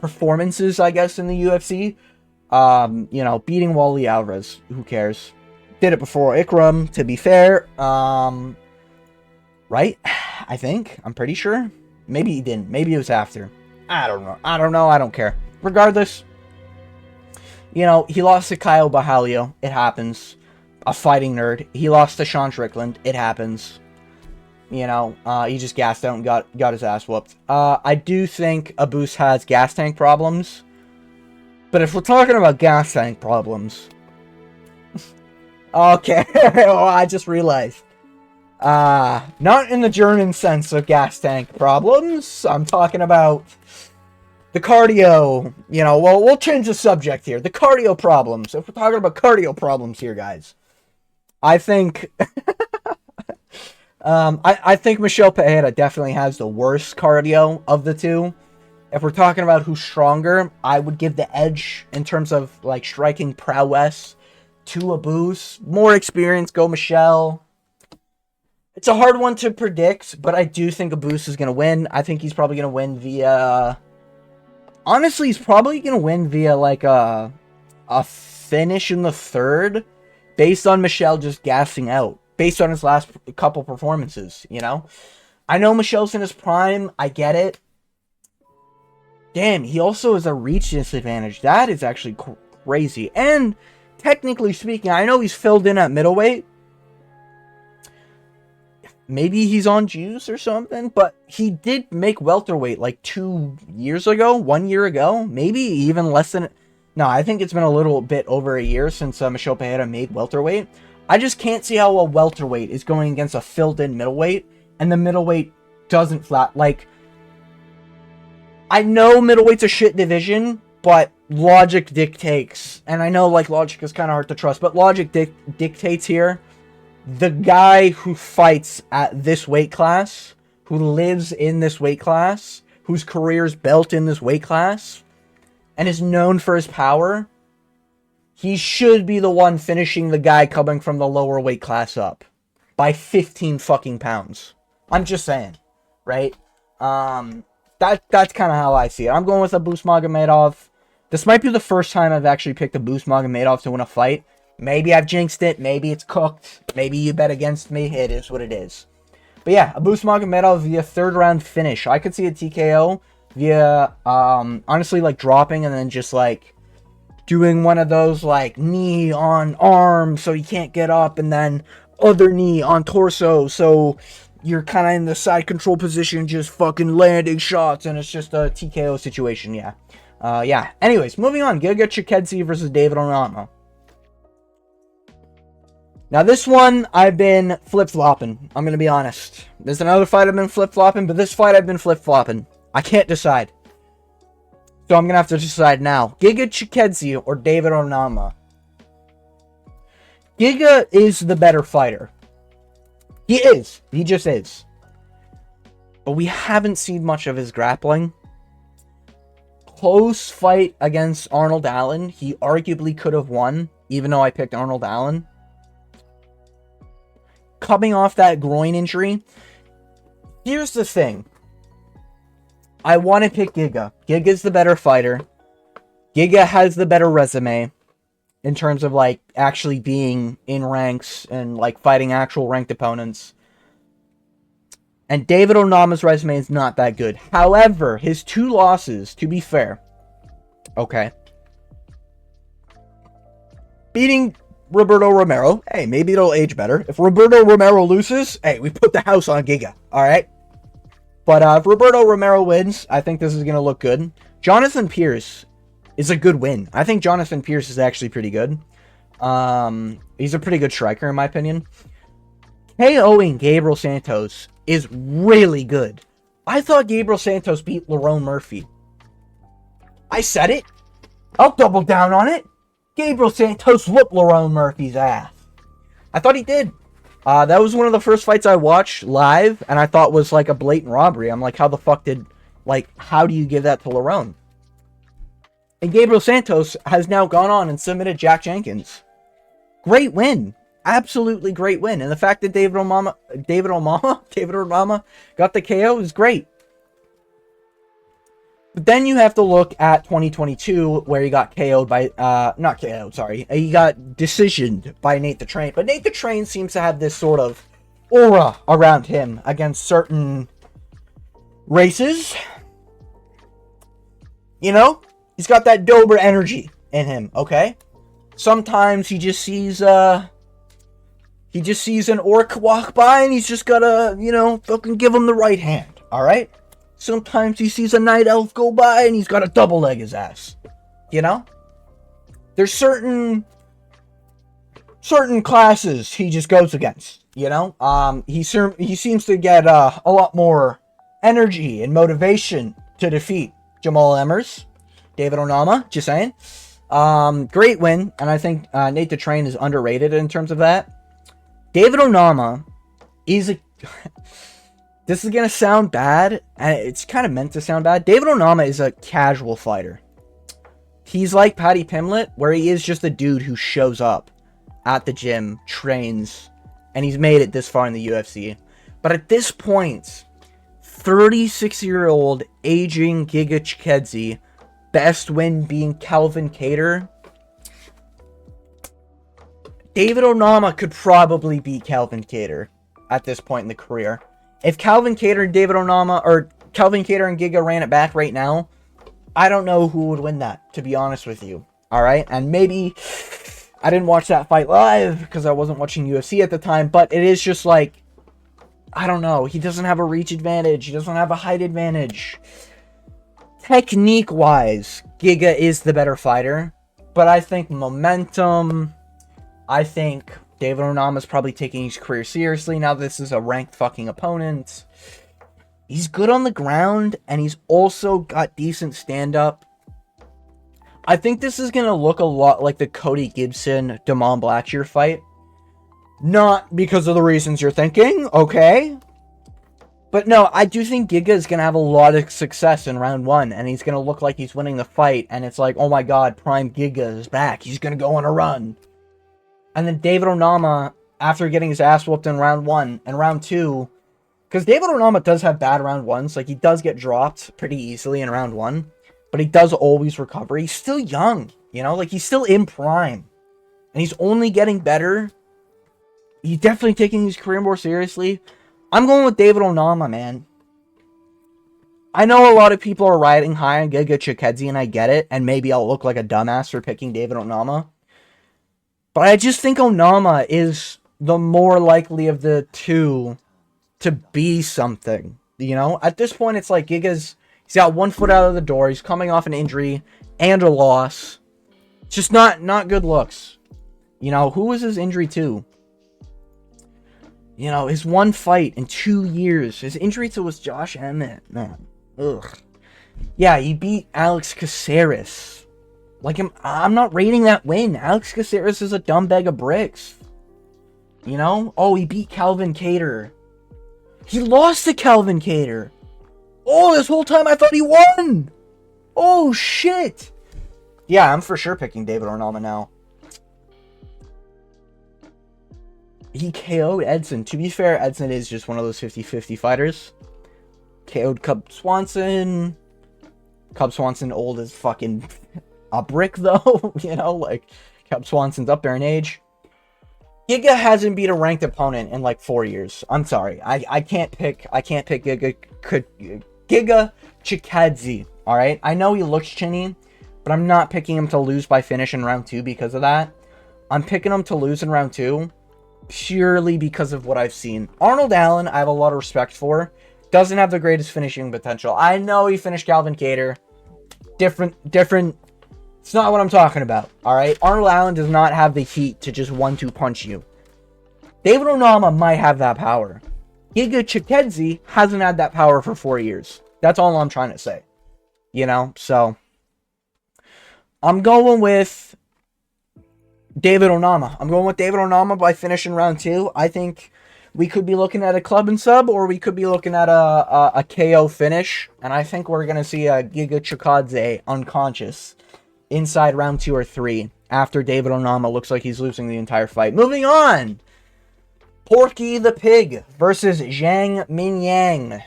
performances, I guess, in the UFC. You know, beating Wally Alvarez. Who cares? Did it before Ikram, to be fair. Right? I think. I'm pretty sure. Maybe he didn't. Maybe it was after. I don't know. I don't care. Regardless, You know, he lost to Kyle Bahalio. It happens. A fighting nerd. He lost to Sean Strickland. It happens. You know, he just gassed out and got his ass whooped. I do think Abus has gas tank problems. But if we're talking about gas tank problems... okay, well, I just realized. Not in the German sense of gas tank problems. I'm talking about the cardio. You know, well, we'll change the subject here. The cardio problems. If we're talking about cardio problems here, guys. I think... I think Michel Pereira definitely has the worst cardio of the two. If we're talking about who's stronger, I would give the edge in terms of, like, striking prowess to Abus. More experience, go Michel. It's a hard one to predict, but I do think Abus is going to win. I think he's probably going to win via... Honestly, he's probably going to win via, like, a finish in the third, based on Michel just gassing out. Based on his last couple performances, you know? I know Michel's in his prime. I get it. Damn, he also has a reach disadvantage. That is actually crazy. And, technically speaking, I know he's filled in at middleweight. Maybe he's on juice or something. But he did make welterweight like 2 years ago. 1 year ago. Maybe even less than... No, I think it's been a little bit over a year since Michel Pereira made welterweight. I just can't see how a welterweight is going against a filled-in middleweight, and the middleweight doesn't flat. Like, I know middleweight's a shit division, but logic dictates, and I know, like, logic is kind of hard to trust, but logic dictates here. The guy who fights at this weight class, who lives in this weight class, whose career's built in this weight class, and is known for his power... He should be the one finishing the guy coming from the lower weight class up. By 15 fucking pounds. I'm just saying. Right? That's kind of how I see it. I'm going with Abus Magomedov. This might be the first time I've actually picked Abus Magomedov to win a fight. Maybe I've jinxed it. Maybe it's cooked. Maybe you bet against me. It is what it is. But yeah, Abus Magomedov via third round finish. I could see a TKO via, honestly, like dropping and then just like... doing one of those, like, knee on arm so you can't get up, and then other knee on torso so you're kind of in the side control position, just fucking landing shots, and it's just a TKO situation, yeah. Yeah. Anyways, moving on. Giga Chikadze versus David Onama. Now, this one, I've been flip-flopping. I'm going to be honest. There's another fight I've been flip-flopping, but this fight I've been flip-flopping. I can't decide. So I'm going to have to decide now. Giga Chikadze or David Onama? Giga is the better fighter. He is. He just is. But we haven't seen much of his grappling. Close fight against Arnold Allen. He arguably could have won, even though I picked Arnold Allen. Coming off that groin injury. Here's the thing. I want to pick Giga. Giga's the better fighter. Giga has the better resume in terms of, like, actually being in ranks and, like, fighting actual ranked opponents. And David Onama's resume is not that good. However, his 2 losses, to be fair, okay, beating Roberto Romero, hey, maybe it'll age better. If Roberto Romero loses, hey, we put the house on Giga, alright? But if Roberto Romero wins, I think this is going to look good. Jonathan Pierce is a good win. I think Jonathan Pierce is actually pretty good. He's a pretty good striker, in my opinion. KOing Gabriel Santos is really good. I thought Gabriel Santos beat Lerone Murphy. I said it. I'll double down on it. Gabriel Santos whooped Lerone Murphy's ass. I thought he did. That was one of the first fights I watched live, and I thought was like a blatant robbery. I'm like, how the fuck did, like, how do you give that to Lerone? And Gabriel Santos has now gone on and submitted Jack Jenkins. Great win. Absolutely great win. And the fact that David Onama got the KO is great. But then you have to look at 2022, where he got KO'd by, not KO'd, sorry. He got decisioned by Nate the Train. But Nate the Train seems to have this sort of aura around him against certain races. You know? He's got that Dober energy. in him, okay? Sometimes he just sees an orc walk by and he's just gotta, fucking give him the right hand, alright? Sometimes he sees a night elf go by and he's gotta double leg his ass. You know? There's certain classes he just goes against, you know? He seems to get a lot more energy and motivation to defeat Jamal Emmers. David Onama, just saying. Great win, and I think Nate the Train is underrated in terms of that. David Onama is a... This is gonna sound bad, and it's kind of meant to sound bad. David Onama is a casual fighter. He's like Paddy Pimblett, where he is just a dude who shows up at the gym, trains, and he's made it this far in the UFC. But at this point, 36-year-old aging Giga Chikadze, best win being Calvin Kattar. David Onama could probably beat Calvin Kattar at this point in the career. If Calvin Kattar and David Onama, or Calvin Kattar and Giga ran it back right now, I don't know who would win that, to be honest with you. Alright? And maybe I didn't watch that fight live because I wasn't watching UFC at the time, but it is just like, I don't know. He doesn't have a reach advantage. He doesn't have a height advantage. Technique-wise, Giga is the better fighter, but I think momentum, I think David Onama's probably taking his career seriously now this is a ranked fucking opponent. He's good on the ground, and he's also got decent stand-up. I think this is going to look a lot like the Cody Gibson-Damon Blackshear fight. Not because of the reasons you're thinking, okay? But no, I do think Giga is going to have a lot of success in round one, and he's going to look like he's winning the fight, and it's like, oh my god, Prime Giga is back. He's going to go on a run. And then David Onama, after getting his ass whooped in round one and round two, because David Onama does have bad round ones. Like, he does get dropped pretty easily in round one. But he does always recover. He's still young, you know? Like, he's still in prime. And he's only getting better. He's definitely taking his career more seriously. I'm going with David Onama, man. I know a lot of people are riding high on Giga Chikadze, and I get it. And maybe I'll look like a dumbass for picking David Onama. But I just think Onama is the more likely of the two to be something, you know? At this point, it's like he's got one foot out of the door. He's coming off an injury and a loss. Just not good looks. You know, who was his injury to? You know, his one fight in 2 years. His injury to was Josh Emmett, man. Ugh. Yeah, he beat Alex Caceres. Like, I'm not rating that win. Alex Caceres is a dumb bag of bricks. You know? Oh, he beat Calvin Kattar. He lost to Calvin Kattar. Oh, this whole time I thought he won. Oh, shit. Yeah, I'm for sure picking David Onama now. He KO'd Edson. To be fair, Edson is just one of those 50-50 fighters. KO'd Cub Swanson. Cub Swanson old as fucking a brick, though. You know, like, Cub Swanson's up there in age. Giga hasn't beat a ranked opponent in like 4 years. I'm sorry. I can't pick Giga Chikadze. Alright? I know he looks chinny, but I'm not picking him to lose by finish in round 2 because of that. I'm picking him to lose in round 2 purely because of what I've seen. Arnold Allen, I have a lot of respect for. Doesn't have the greatest finishing potential. I know he finished Calvin Kattar. Different. It's not what I'm talking about, alright? Arnold Allen does not have the heat to just 1-2 punch you. David Onama might have that power. Giga Chikadze hasn't had that power for 4 years. That's all I'm trying to say. You know, so I'm going with David Onama. I'm going with David Onama by finishing round 2. I think we could be looking at a club and sub, or we could be looking at a KO finish. And I think we're going to see a Giga Chikadze unconscious inside round 2 or 3 after David Onama looks like he's losing the entire fight. Moving on. Porky the Pig versus Zhang Mingyang.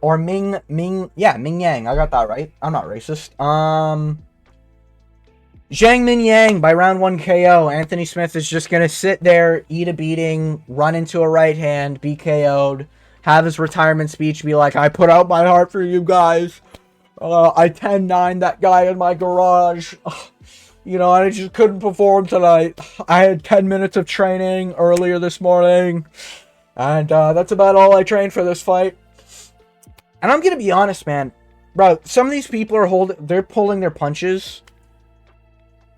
Or Ming Yang. I got that right. I'm not racist. Zhang Mingyang by round 1 KO. Anthony Smith is just going to sit there, eat a beating, run into a right hand, be KO'd, have his retirement speech be like, I put out my heart for you guys. I 10-9 that guy in my garage. You know, I just couldn't perform tonight. I had 10 minutes of training earlier this morning. And that's about all I trained for this fight. And I'm going to be honest, man. Bro, some of these people they're pulling their punches.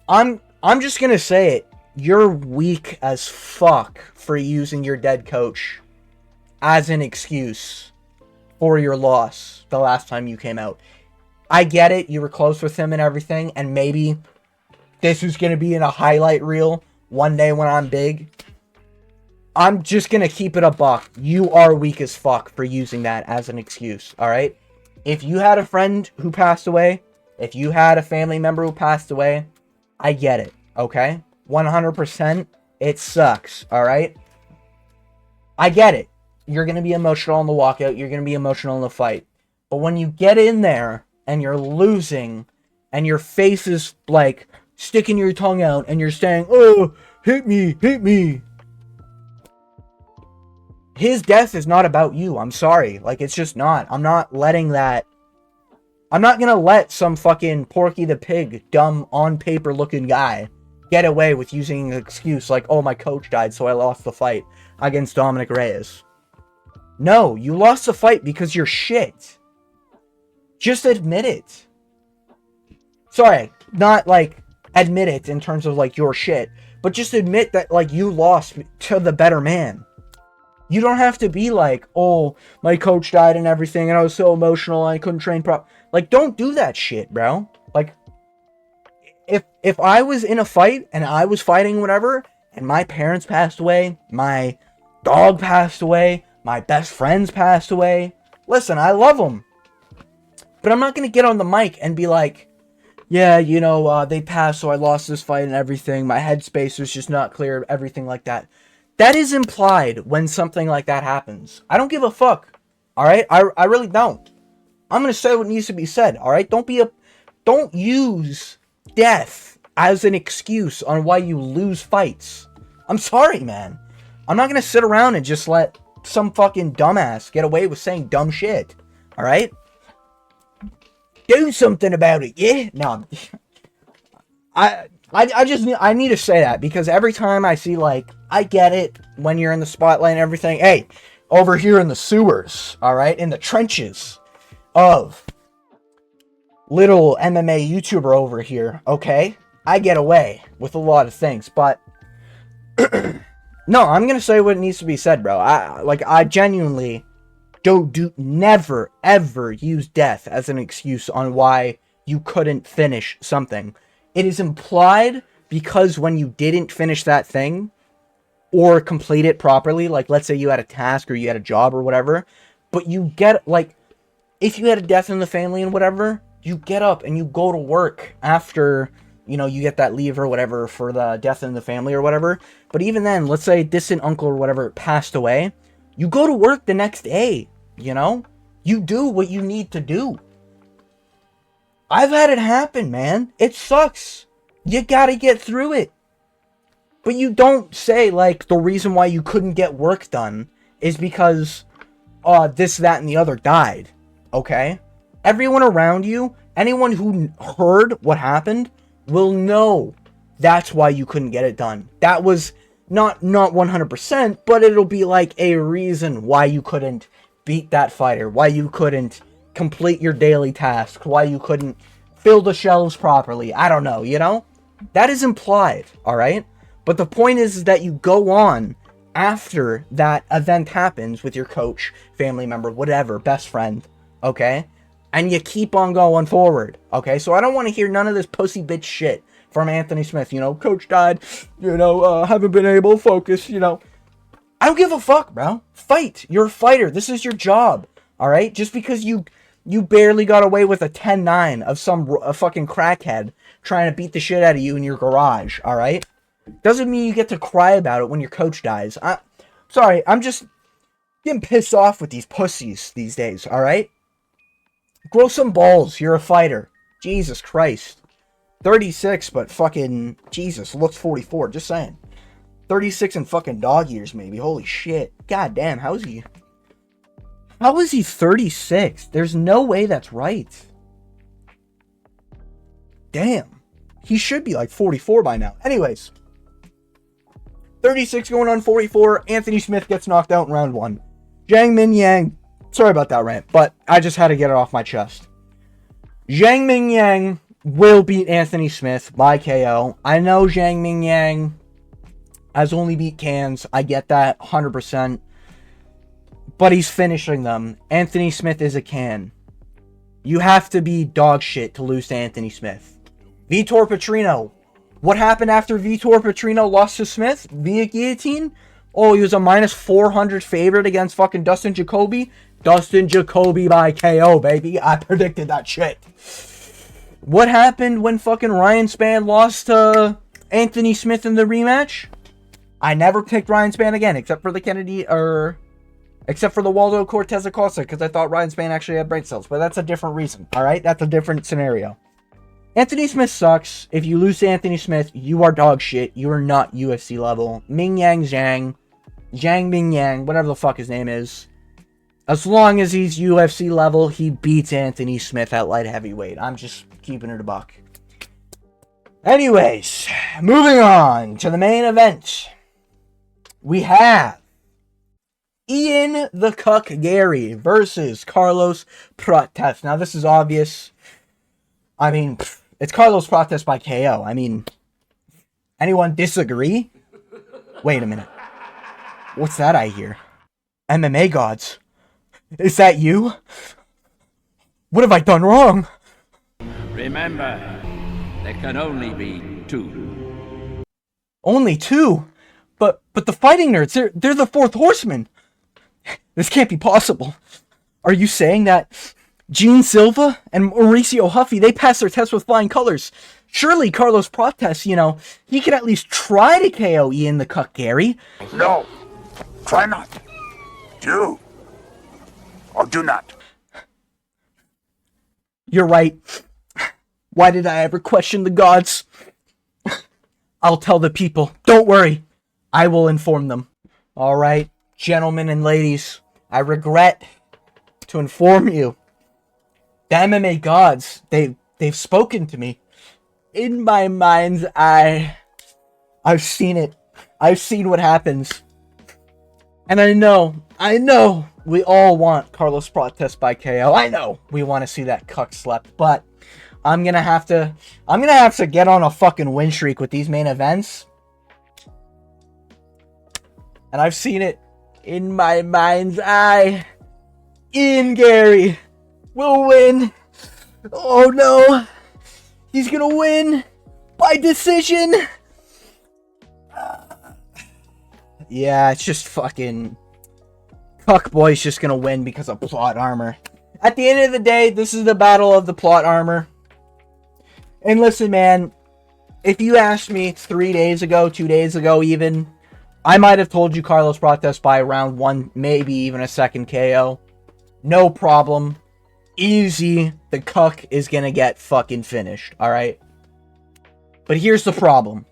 I'm just going to say it. You're weak as fuck for using your dead coach as an excuse for your loss the last time you came out. I get it. You were close with him and everything. And maybe this is going to be in a highlight reel one day when I'm big. I'm just going to keep it a buck. You are weak as fuck for using that as an excuse. All right? If you had a friend who passed away, if you had a family member who passed away, I get it. Okay? 100%. It sucks. All right? I get it. You're going to be emotional in the walkout. You're going to be emotional in the fight. But when you get in there and you're losing and your face is like sticking your tongue out and you're saying, oh, hit me, hit me. His death is not about you. I'm sorry. Like, it's just not. I'm not letting that. I'm not going to let some fucking Porky the Pig, dumb, on-paper looking guy get away with using an excuse like, oh, my coach died, so I lost the fight against Dominic Reyes. No, you lost the fight because you're shit. Just admit it. Sorry, not, like, admit it in terms of, like, your shit. But just admit that, like, you lost to the better man. You don't have to be like, oh, my coach died and everything, and I was so emotional, and I couldn't train properly. Like, don't do that shit, bro. Like, if I was in a fight, and I was fighting whatever, and my parents passed away, my dog passed away, my best friends passed away, listen, I love them. But I'm not going to get on the mic and be like, yeah, you know, they passed, so I lost this fight and everything. My headspace was just not clear, everything like that. That is implied when something like that happens. I don't give a fuck. Alright? I really don't. I'm going to say what needs to be said. Alright? Don't use death as an excuse on why you lose fights. I'm sorry, man. I'm not going to sit around and just let some fucking dumbass get away with saying dumb shit. Alright? Do something about it, yeah? No. I need to say that because every time I see, like, I get it when you're in the spotlight and everything. Hey, over here in the sewers, all right, in the trenches of little MMA YouTuber over here, okay, I get away with a lot of things, but no, I'm gonna say what needs to be said, bro. I genuinely never ever use death as an excuse on why you couldn't finish something. It is implied because when you didn't finish that thing or complete it properly, like let's say you had a task or you had a job or whatever, but you get, like, if you had a death in the family and whatever, you get up and you go to work after, you know, you get that leave or whatever for the death in the family or whatever. But even then, let's say a distant uncle or whatever passed away, you go to work the next day, you know? You do what you need to do. I've had it happen, man. It sucks. You gotta get through it. But you don't say, like, the reason why you couldn't get work done is because, this, that, and the other died. Okay? Everyone around you, anyone who heard what happened, will know that's why you couldn't get it done. That was not 100%, but it'll be like a reason why you couldn't beat that fighter, why you couldn't complete your daily tasks, why you couldn't fill the shelves properly. I don't know, you know? That is implied, alright? But the point is that you go on after that event happens with your coach, family member, whatever, best friend, okay? And you keep on going forward, okay? So I don't want to hear none of this pussy bitch shit from Anthony Smith, you know? Coach died, you know, haven't been able to focus, you know? I don't give a fuck, bro. Fight. You're a fighter. This is your job, alright? Just because you barely got away with a 10-9 of a fucking crackhead trying to beat the shit out of you in your garage, alright? Doesn't mean you get to cry about it when your coach dies. Sorry, I'm just getting pissed off with these pussies these days, alright? Grow some balls, you're a fighter. Jesus Christ. 36, but fucking, Jesus, looks 44, just saying. 36 and fucking dog years, maybe. Holy shit. God damn, how is he 36? There's no way that's right. damn. He should be like 44 by now. Anyways. 36 going on 44. Anthony Smith gets knocked out in round 1. Zhang Mingyang. Sorry about that rant, but I just had to get it off my chest. Zhang Mingyang will beat Anthony Smith by KO. I know Zhang Mingyang has only beat cans. I get that 100%. But he's finishing them. Anthony Smith is a can. You have to be dog shit to lose to Anthony Smith. Vitor Petrino. What happened after Vitor Petrino lost to Smith via guillotine? Oh, he was a minus 400 favorite against fucking Dustin Jacoby. Dustin Jacoby by KO, baby. I predicted that shit. What happened when fucking Ryan Spann lost to Anthony Smith in the rematch? I never picked Ryan Spann again, except for the except for the Waldo Cortez Acosta, because I thought Ryan Spann actually had brain cells. But that's a different reason, alright? That's a different scenario. Anthony Smith sucks. If you lose to Anthony Smith, you are dog shit. You are not UFC level. Mingyang Zhang. Zhang Mingyang, whatever the fuck his name is. As long as he's UFC level, he beats Anthony Smith at light heavyweight. I'm just keeping it a buck. Anyways, moving on to the main event. We have Ian the Cuck Garry versus Carlos Prates. Now, this is obvious. I mean, it's Carlos Prates by KO. I mean, anyone disagree? Wait a minute. What's that I hear? MMA gods. Is that you? What have I done wrong?
Remember, there can only be 2.
Only 2? But the fighting nerds, they're the 4th horseman. This can't be possible. Are you saying that Gene Silva and Mauricio Huffy, they passed their test with flying colors? Surely Carlos Prates, you know, he could at least try to KO Ian the Cuck Garry.
No, try not. Do. Or do not.
You're right. Why did I ever question the gods? I'll tell the people. Don't worry. I will inform them. All right, gentlemen and ladies, I regret to inform you. The MMA gods, they've spoken to me. In my mind's eye, I've seen it. I've seen what happens. And I know, we all want Carlos Prates by KO. I know we want to see that cuck slept, but I'm gonna have to get on a fucking win streak with these main events. And I've seen it in my mind's eye. Ian Garry will win. Oh no. He's gonna win by decision. Yeah, it's just fucking... Cuck Boy's just gonna win because of plot armor. At the end of the day, this is the battle of the plot armor. And listen, man, if you asked me 3 days ago, 2 days ago even, I might have told you Carlos Prates by round 1, maybe even a second KO. No problem. Easy. The cuck is gonna get fucking finished, alright? But here's the problem.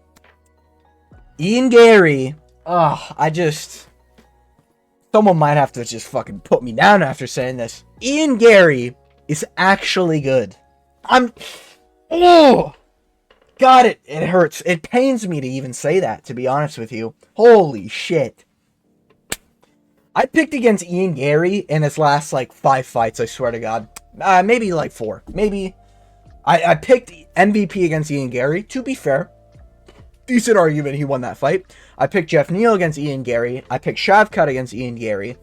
Ian Garry, someone might have to just fucking put me down after saying this. Ian Garry is actually good. God, it hurts. It pains me to even say that, to be honest with you. Holy shit. I picked against Ian Garry in his last, 5 fights, I swear to God. Maybe, 4. Maybe. I picked MVP against Ian Garry, to be fair. Decent argument he won that fight. I picked Jeff Neal against Ian Garry. I picked Shavkat against Ian Garry.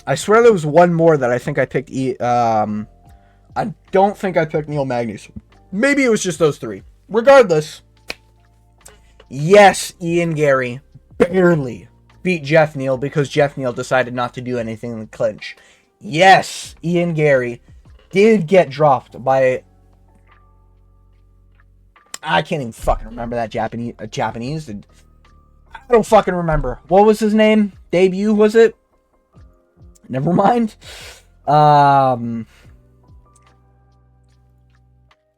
I swear there was one more that I think I picked. I don't think I picked Neil Magnus. Maybe it was just those 3. Regardless, yes, Ian Garry barely beat Jeff Neal because Jeff Neal decided not to do anything in the clinch. Yes, Ian Garry did get dropped by... I can't even fucking remember that Japanese. I don't fucking remember. What was his name? Debut, was it? Never mind.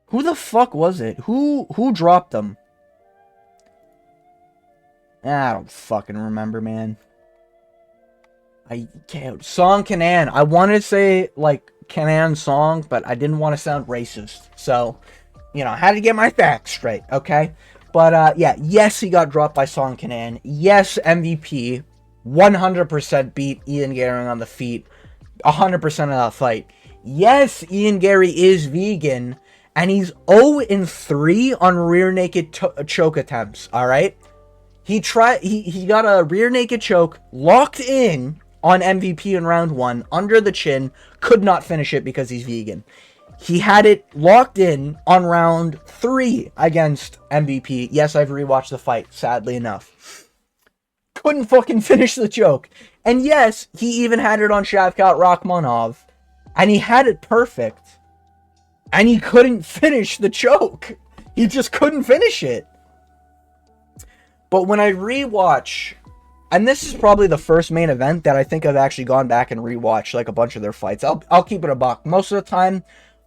Who the fuck was it? Who dropped them? I don't fucking remember, man. I can't. Song Kanan. I wanted to say, Kanan Song, but I didn't want to sound racist. So, had to get my facts straight, okay? But, yeah, yes, he got dropped by Song Kanan. Yes, MVP 100% beat Ian Garry on the feet. 100% of that fight. Yes, Ian Garry is vegan, and he's 0-3 on rear naked choke attempts, alright? He got a rear naked choke locked in on MVP in round 1, under the chin, could not finish it because he's vegan. He had it locked in on round 3 against MVP. Yes, I've rewatched the fight, sadly enough. Couldn't fucking finish the choke. And yes, he even had it on Shavkat Rakhmonov. And he had it perfect. And he couldn't finish the choke. He just couldn't finish it. But when I rewatch, and this is probably the first main event that I think I've actually gone back and rewatched like a bunch of their fights. I'll keep it a buck. Most of the time,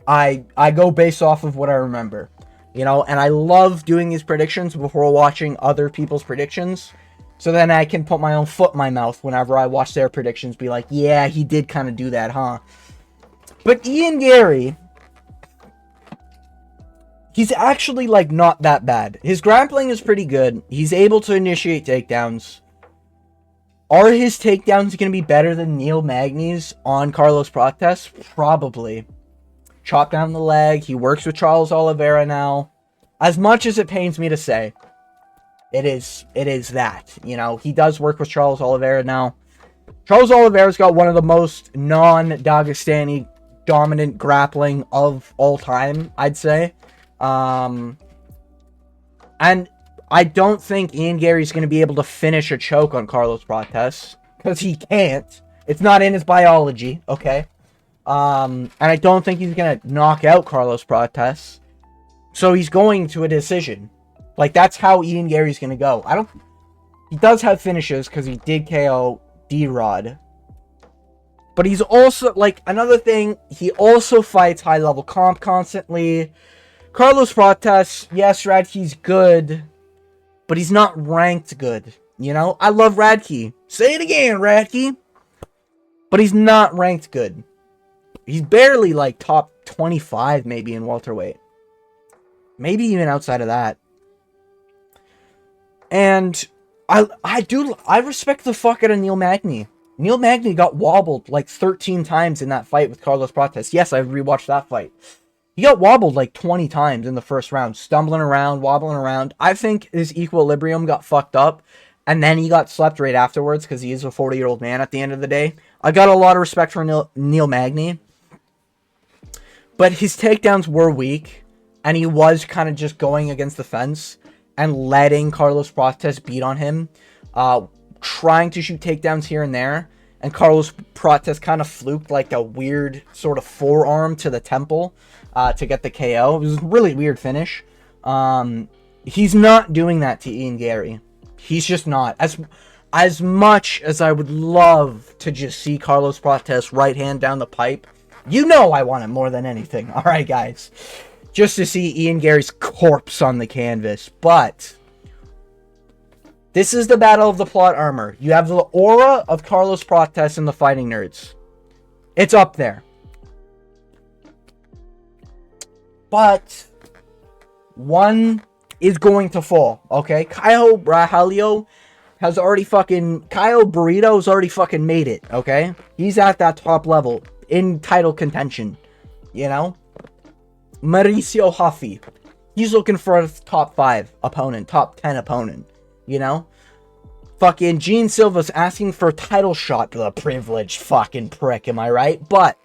I go based off of what I remember, and I love doing these predictions before watching other people's predictions, so then I can put my own foot in my mouth whenever I watch their predictions, be like, yeah, he did kind of do that, huh? But Ian Garry, he's actually, like, not that bad. His grappling is pretty good. He's able to initiate takedowns. Are his takedowns going to be better than Neil Magny's on Carlos Prates? Probably. Chop down the leg. He works with Charles Oliveira now. As much as it pains me to say, it is that. He does work with Charles Oliveira now. Charles Oliveira's got one of the most non-Dagestani dominant grappling of all time, I'd say. And I don't think Ian Garry's going to be able to finish a choke on Carlos Prates, because he can't. It's not in his biology, okay? And I don't think he's going to knock out Carlos Prates. So he's going to a decision. Like, that's how Ian Garry's going to go. He does have finishes because he did KO D-Rod. But he's also, like, another thing, he also fights high-level comp constantly. Carlos Prates, yes, Radke's good, but he's not ranked good. I love Radke. Say it again, Radke. But he's not ranked good. He's barely, like, top 25, maybe, in welterweight. Maybe even outside of that. And I respect the fuck out of Neil Magny. Neil Magny got wobbled, like, 13 times in that fight with Carlos Prates. Yes, I rewatched that fight. He got wobbled, like, 20 times in the first round. Stumbling around, wobbling around. I think his equilibrium got fucked up. And then he got slept right afterwards, because he is a 40-year-old man at the end of the day. I got a lot of respect for Neil Magny. But his takedowns were weak, and he was kind of just going against the fence and letting Carlos Prates beat on him, trying to shoot takedowns here and there, and Carlos Prates kind of fluked like a weird sort of forearm to the temple to get the KO. It was a really weird finish. He's not doing that to Ian Garry. He's just not. As much as I would love to just see Carlos Prates right hand down the pipe, I want it more than anything. All right, guys. Just to see Ian Garry's corpse on the canvas. But this is the battle of the plot armor. You have the aura of Carlos Prates and the Fighting Nerds. It's up there. But one is going to fall, okay? Caio Burrito's already fucking made it, okay? He's at that top level in title contention, Mauricio Huffy, he's looking for a top 5 opponent, top 10 opponent, Fucking Gene Silva's asking for a title shot, the privileged fucking prick, am I right? But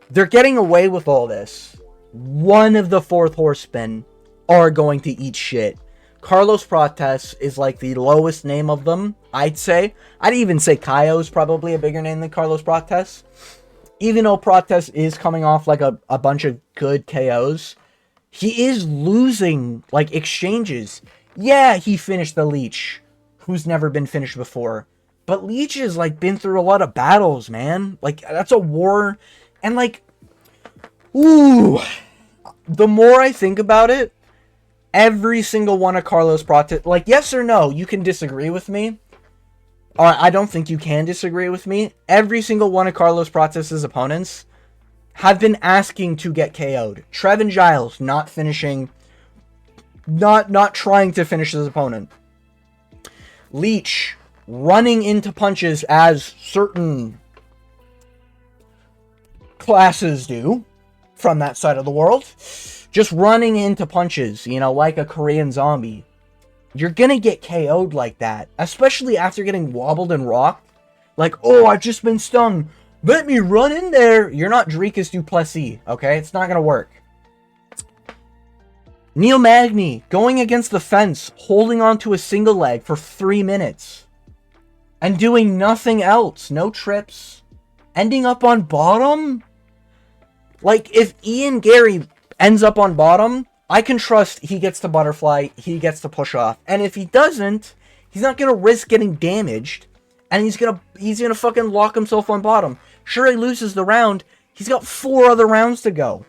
they're getting away with all this. One of the fourth horsemen are going to eat shit. Carlos Prates is like the lowest name of them, I'd say. I'd even say Caio's probably a bigger name than Carlos Prates. Even though Prates is coming off like a bunch of good KOs, he is losing like exchanges. Yeah, he finished the Leech, who's never been finished before. But Leech has like been through a lot of battles, man. Like, that's a war. And like, ooh, the more I think about it, every single one of Carlos Prates, like, yes or no, you can disagree with me. I don't think you can disagree with me. Every single one of Carlos Prates' opponents have been asking to get KO'd. Trevin Giles not finishing, not trying to finish his opponent. Leech running into punches as certain classes do from that side of the world. Just running into punches, you know, like a Korean zombie. You're gonna get KO'd like that, especially after getting wobbled and rocked. Like, oh, I've just been stung. Let me run in there. You're not Dricus du Plessis, okay? It's not gonna work. Neil Magny going against the fence, holding onto a single leg for 3 minutes. And doing nothing else. No trips. Ending up on bottom? Like, if Ian Garry ends up on bottom, I can trust he gets to butterfly, he gets to push off. And if he doesn't, he's not gonna risk getting damaged. And he's gonna fucking lock himself on bottom. Sure, he loses the round. He's got 4 other rounds to go.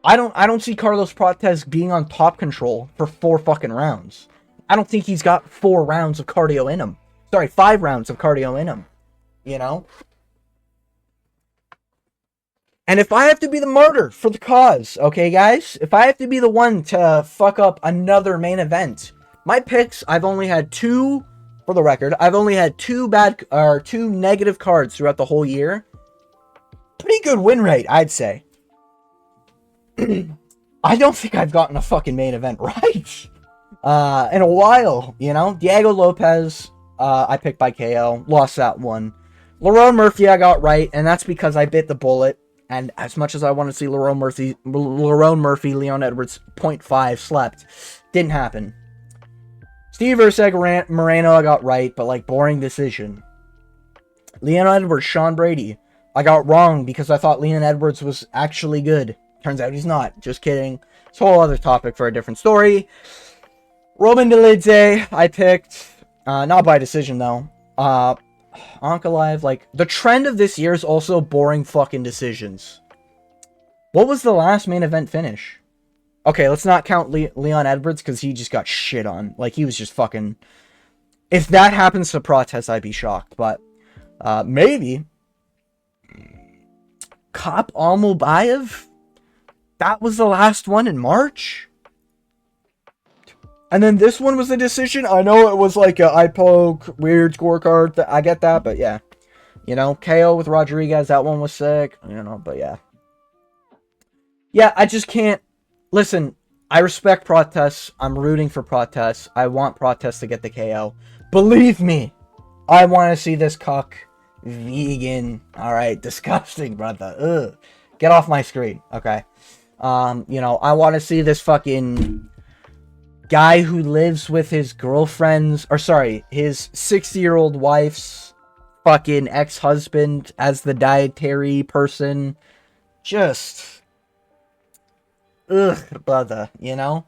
I don't see Carlos Prates being on top control for 4 fucking rounds. I don't think he's got 4 rounds of cardio in him. Sorry, 5 rounds of cardio in him. You know? And if I have to be the martyr for the cause, okay, guys? If I have to be the one to fuck up another main event, my picks, I've only had 2, for the record, I've only had 2 negative cards throughout the whole year. Pretty good win rate, I'd say. I don't think I've gotten a fucking main event right in a while, you know? Diego Lopez, I picked by KO, lost that one. Lerone Murphy I got right, and that's because I bit the bullet. And as much as I want to see Lerone Murphy, Leon Edwards 0.5 slept, didn't happen. Steve Erceg Moreno I got right, but like boring decision. Leon Edwards, Sean Brady, I got wrong because I thought Leon Edwards was actually good. Turns out he's not. Just kidding. It's a whole other topic for a different story. Roman Dolidze, I picked. Not by decision, though. Ankalaev, like, the trend of this year is also boring fucking decisions. What was the last main event finish? Okay, let's not count Leon Edwards, because he just got shit on. Like, he was just fucking... If that happens to Prates, I'd be shocked, but... maybe. Kop Almubayev? That was the last one in March? And then this one was a decision. I know it was like a eye poke, weird scorecard. I get that, but yeah. You know, KO with Rodriguez, that one was sick. You know, but yeah. Yeah, I just can't... Listen, I respect Prates. I'm rooting for Prates. I want Prates to get the KO. Believe me, I want to see this cuck vegan. Alright, disgusting, brother. Ugh. Get off my screen, okay? You know, I want to see this fucking... guy who lives with his girlfriend's, or sorry, his 60-year-old wife's fucking ex-husband as the dietary person. Just, ugh, brother, you know?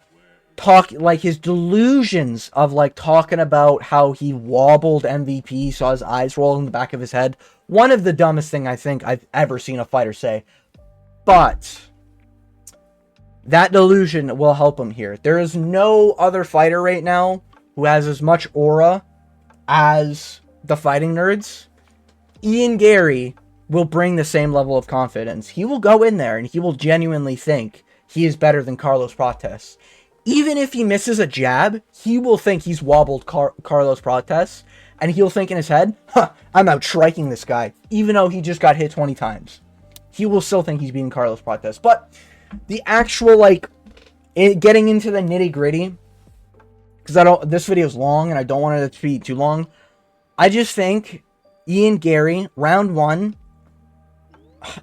Talk, like, his delusions of, like, talking about how he wobbled MVP, saw his eyes roll in the back of his head. One of the dumbest thing I think I've ever seen a fighter say. But... that delusion will help him here. There is no other fighter right now who has as much aura as the Fighting Nerds. Ian Garry will bring the same level of confidence. He will go in there and he will genuinely think he is better than Carlos Prates. Even if he misses a jab, he will think he's wobbled Carlos Prates. And he'll think in his head, huh, I'm out striking this guy. Even though he just got hit 20 times. He will still think he's beating Carlos Prates. But... the actual, like, getting into the nitty-gritty, because this video is long, and I don't want it to be too long. I just think Ian Garry, round 1,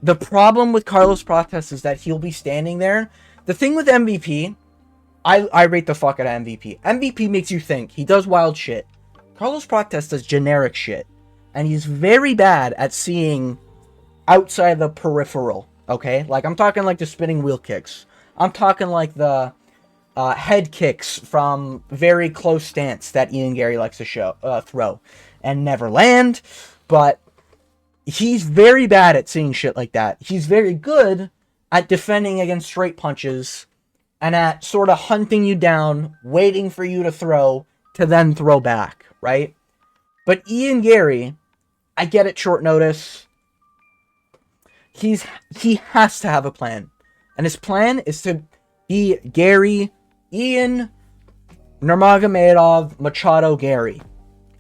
the problem with Carlos Prates is that he'll be standing there. The thing with MVP, I rate the fuck out of MVP. MVP makes you think. He does wild shit. Carlos Prates does generic shit. And he's very bad at seeing outside the peripheral. Okay, like, I'm talking like the spinning wheel kicks. I'm talking like the head kicks from very close stance that Ian Garry likes to throw and never land. But he's very bad at seeing shit like that. He's very good at defending against straight punches and at sort of hunting you down, waiting for you to throw, to then throw back, right? But Ian Garry, I get it short notice. he has to have a plan. And his plan is to be Garry, Ian Nurmagomedov, Machado, Garry.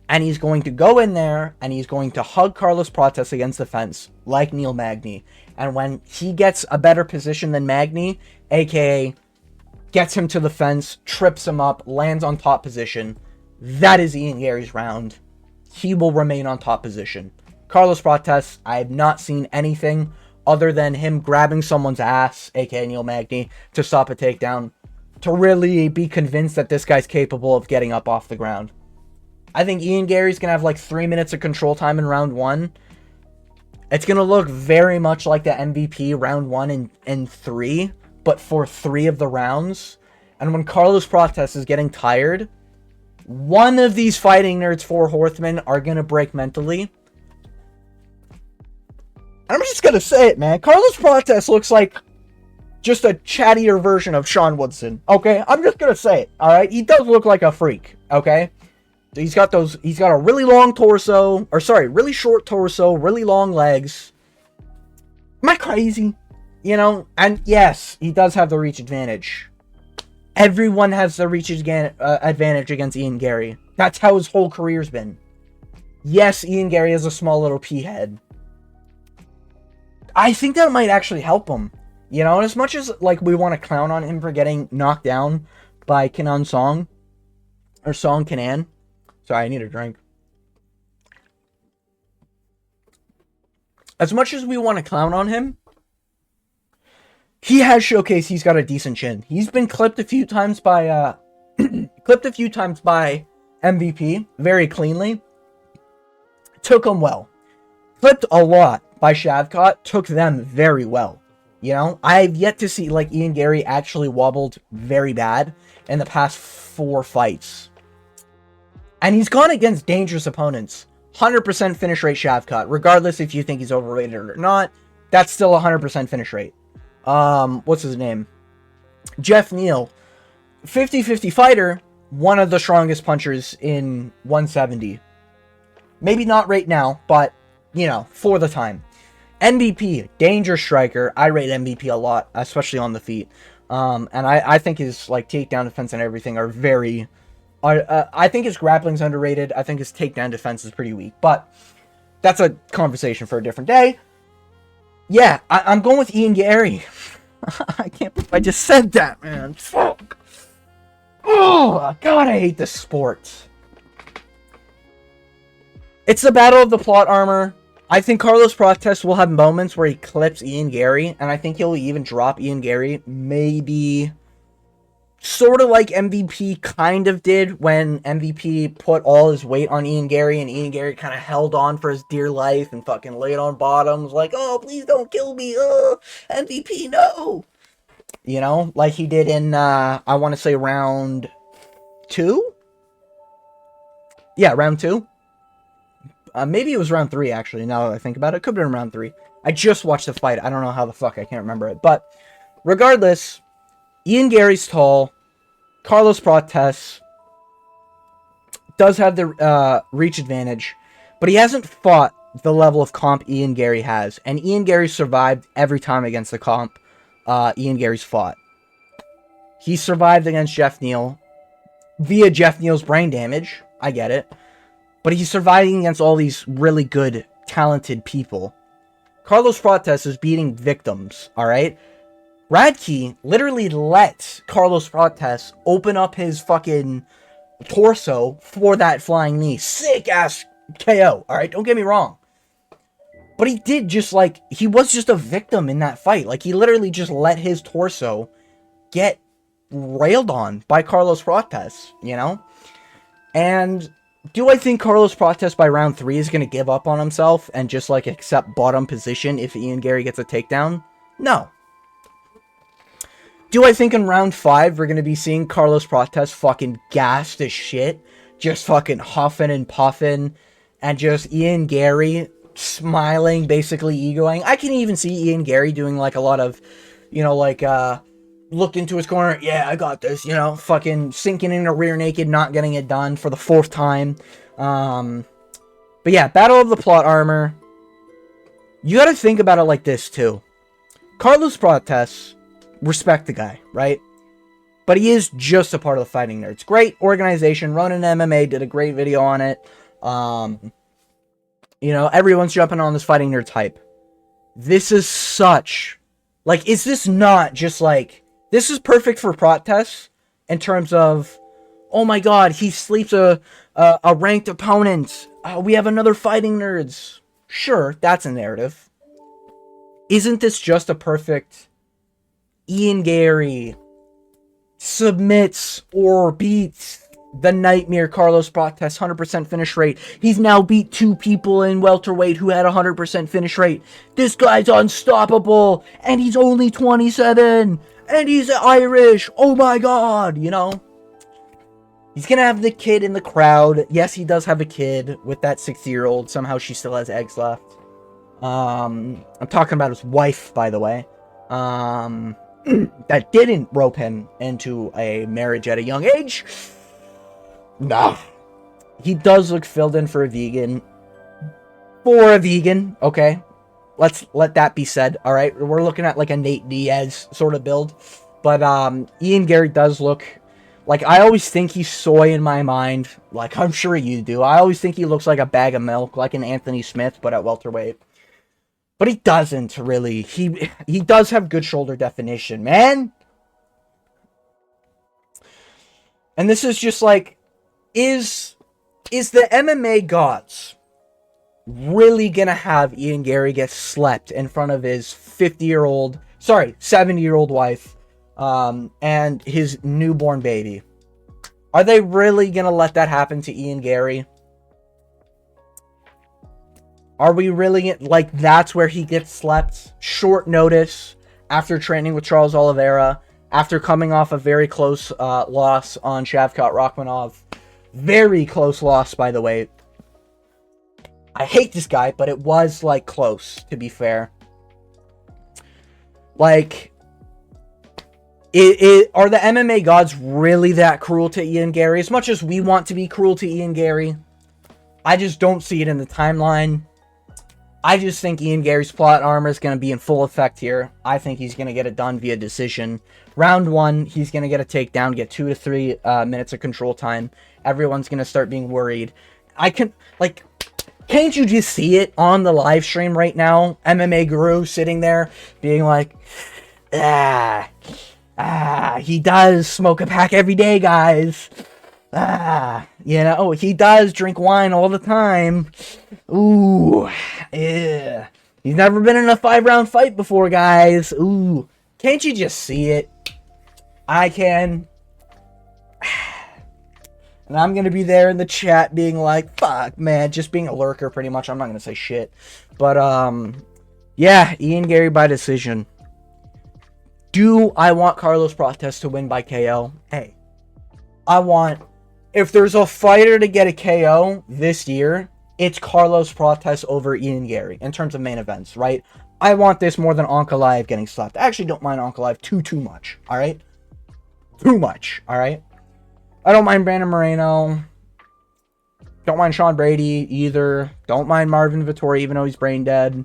And he's going to go in there and he's going to hug Carlos Prates against the fence like Neil Magny. And when he gets a better position than Magny, aka gets him to the fence, trips him up, lands on top position, that is Ian Garry's round. He will remain on top position. Carlos Prates, I have not seen anything other than him grabbing someone's ass, aka Neil Magny, to stop a takedown, to really be convinced that this guy's capable of getting up off the ground. I think Ian Garry's going to have like 3 minutes of control time in round 1. It's going to look very much like the MVP round 1 and 3, but for 3 of the rounds. And when Carlos Prates is getting tired, one of these Fighting Nerds 4 Horsemen are going to break mentally. I'm just going to say it, man. Carlos Prates looks like just a chattier version of Sean Woodson. Okay? I'm just going to say it. Alright? He does look like a freak. Okay? He's got a really long torso, or sorry, really short torso, really long legs. Am I crazy? You know? And yes, he does have the reach advantage. Everyone has the reach advantage against Ian Garry. That's how his whole career's been. Yes, Ian Garry is a small little pea head. I think that might actually help him. You know, and as much as like we want to clown on him for getting knocked down by Kenan Song, or Song Kenan. Sorry, I need a drink. As much as we want to clown on him, he has showcased he's got a decent chin. He's been clipped a few times by MVP very cleanly. Took him well. Clipped a lot by Shavkat. Took them very well. You know, I've yet to see like Ian Garry actually wobbled very bad in the past 4 fights. And he's gone against dangerous opponents. 100% finish rate Shavkat. Regardless if you think he's overrated or not, that's still 100% finish rate. What's his name? Jeff Neal. 50-50 fighter. One of the strongest punchers in 170. Maybe not right now, but, you know, for the time. MVP. Danger striker. I rate MVP a lot, especially on the feet. And I think his, like, takedown defense and everything are very... I think his grappling's underrated. I think his takedown defense is pretty weak. But that's a conversation for a different day. Yeah, I'm going with Ian Garry. I can't believe I just said that, man. Fuck. Oh, God, I hate this sport. It's the battle of the plot armor. I think Carlos Prates will have moments where he clips Ian Garry. And I think he'll even drop Ian Garry. Maybe... sort of like MVP kind of did when MVP put all his weight on Ian Garry and Ian Garry kind of held on for his dear life and fucking laid on bottoms like, oh, please don't kill me. Oh, MVP, no. You know, like he did in, I want to say round 2? Yeah, round 2. Maybe it was round 3, actually, now that I think about it. It could have been round 3. I just watched the fight. I don't know how the fuck. I can't remember it. But regardless... Ian Garry's tall. Carlos Prates does have the reach advantage, but he hasn't fought the level of comp Ian Garry has, and Ian Garry survived every time against the comp Ian Garry's fought. He survived against Jeff Neal via Jeff Neal's brain damage. I get it, but he's surviving against all these really good, talented people. Carlos Prates is beating victims. All right. Radke literally let Carlos Prates open up his fucking torso for that flying knee. Sick ass KO, alright? Don't get me wrong. But he did just like, he was just a victim in that fight. Like, he literally just let his torso get railed on by Carlos Prates, you know? And do I think Carlos Prates by round 3 is going to give up on himself and just like accept bottom position if Ian Garry gets a takedown? No. Do I think in round 5 we're going to be seeing Carlos Prates fucking gassed as shit? Just fucking huffing and puffing. And just Ian Garry smiling, basically egoing. I can even see Ian Garry doing like a lot of, you know, like, looked into his corner. Yeah, I got this, you know, fucking sinking in a rear naked, not getting it done for the 4th time. But yeah, Battle of the Plot Armor. You got to think about it like this, too. Carlos Prates, respect the guy, right? But he is just a part of the Fighting Nerds. Great organization, Running MMA, did a great video on it. You know, everyone's jumping on this Fighting Nerds hype. This is such... Like, is this not just like... This is perfect for Prates in terms of... Oh my god, he sleeps a ranked opponent. We have another Fighting Nerds. Sure, that's a narrative. Isn't this just a perfect... Ian Garry submits or beats the Nightmare Carlos Prates 100% finish rate. He's now beat 2 people in welterweight who had 100% finish rate. This guy's unstoppable, and he's only 27, and he's Irish. Oh my god, you know? He's gonna have the kid in the crowd. Yes, he does have a kid with that 60-year-old. Somehow she still has eggs left. I'm talking about his wife, by the way. That didn't rope him into a marriage at a young age. Nah. He does look filled in for a vegan. Okay? Let's let that be said, alright? We're looking at like a Nate Diaz sort of build. But Ian Garry does look... Like, I always think he's soy in my mind. Like, I'm sure you do. I always think he looks like a bag of milk, like an Anthony Smith, but at welterweight. But he doesn't, really. He does have good shoulder definition, man. And this is just like, is the MMA gods really gonna have Ian Garry get slept in front of his 70-year-old wife, and his newborn baby? Are they really gonna let that happen to Ian Garry? Are we really, like, that's where he gets slept? Short notice, after training with Charles Oliveira, after coming off a very close loss on Shavkat Rakhmonov. Very close loss, by the way. I hate this guy, but it was, like, close, to be fair. Like, are the MMA gods really that cruel to Ian Garry? As much as we want to be cruel to Ian Garry, I just don't see it in the timeline. I just think Ian Garry's plot armor is going to be in full effect here. I think he's going to get it done via decision. Round 1, he's going to get a takedown, get 2 to 3 minutes of control time. Everyone's going to start being worried. Can't you just see it on the live stream right now? MMA Guru sitting there being like, he does smoke a pack every day, guys. You know, he does drink wine all the time. Ooh, yeah. He's never been in a 5-round fight before, guys. Ooh, can't you just see it? I can. And I'm gonna be there in the chat being like, fuck, man, just being a lurker pretty much. I'm not gonna say shit. But, yeah, Ian Garry by decision. Do I want Carlos Prates to win by KO? Hey, if there's a fighter to get a KO this year, it's Carlos Prates over Ian Garry in terms of main events, right? I want this more than Ankalaev getting slapped. I actually don't mind Ankalaev too much, alright? Too much, alright? I don't mind Brandon Moreno. Don't mind Sean Brady either. Don't mind Marvin Vettori, even though he's brain dead.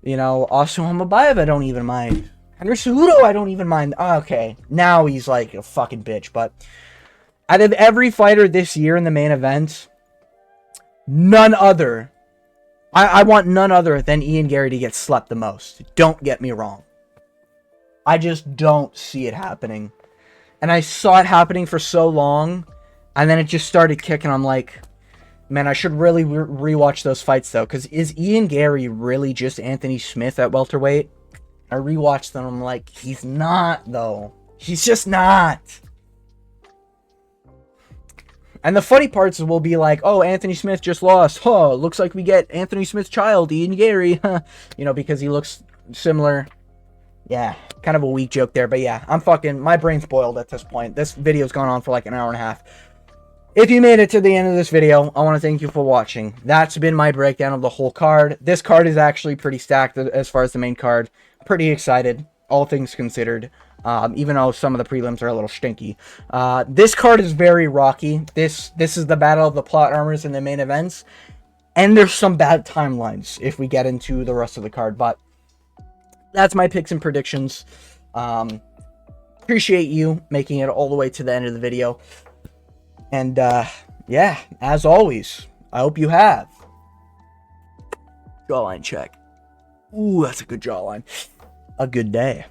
You know, also Hamabayev, I don't even mind. Henry Cejudo, I don't even mind. Okay, now he's like a fucking bitch, but out of every fighter this year in the main event, none other, I want none other than Ian Garry to get slept the most. Don't get me wrong. I just don't see it happening. And I saw it happening for so long, and then it just started kicking. I'm like, man, I should really rewatch those fights, though, because is Ian Garry really just Anthony Smith at welterweight? I rewatched them, I'm like, he's not, though. He's just not. And the funny parts will be like, oh, Anthony Smith just lost. Huh, looks like we get Anthony Smith's child, Ian Garry. You know, because he looks similar. Yeah, kind of a weak joke there, but yeah, my brain's boiled at this point. This video's gone on for like an hour and a half. If you made it to the end of this video, I want to thank you for watching. That's been my breakdown of the whole card. This card is actually pretty stacked as far as the main card. Pretty excited, all things considered. Even though some of the prelims are a little stinky. This card is very rocky. This is the battle of the plot armors in the main events. And there's some bad timelines if we get into the rest of the card. But that's my picks and predictions. Appreciate you making it all the way to the end of the video. And yeah, as always, I hope you have jawline check. Ooh, that's a good jawline. A good day.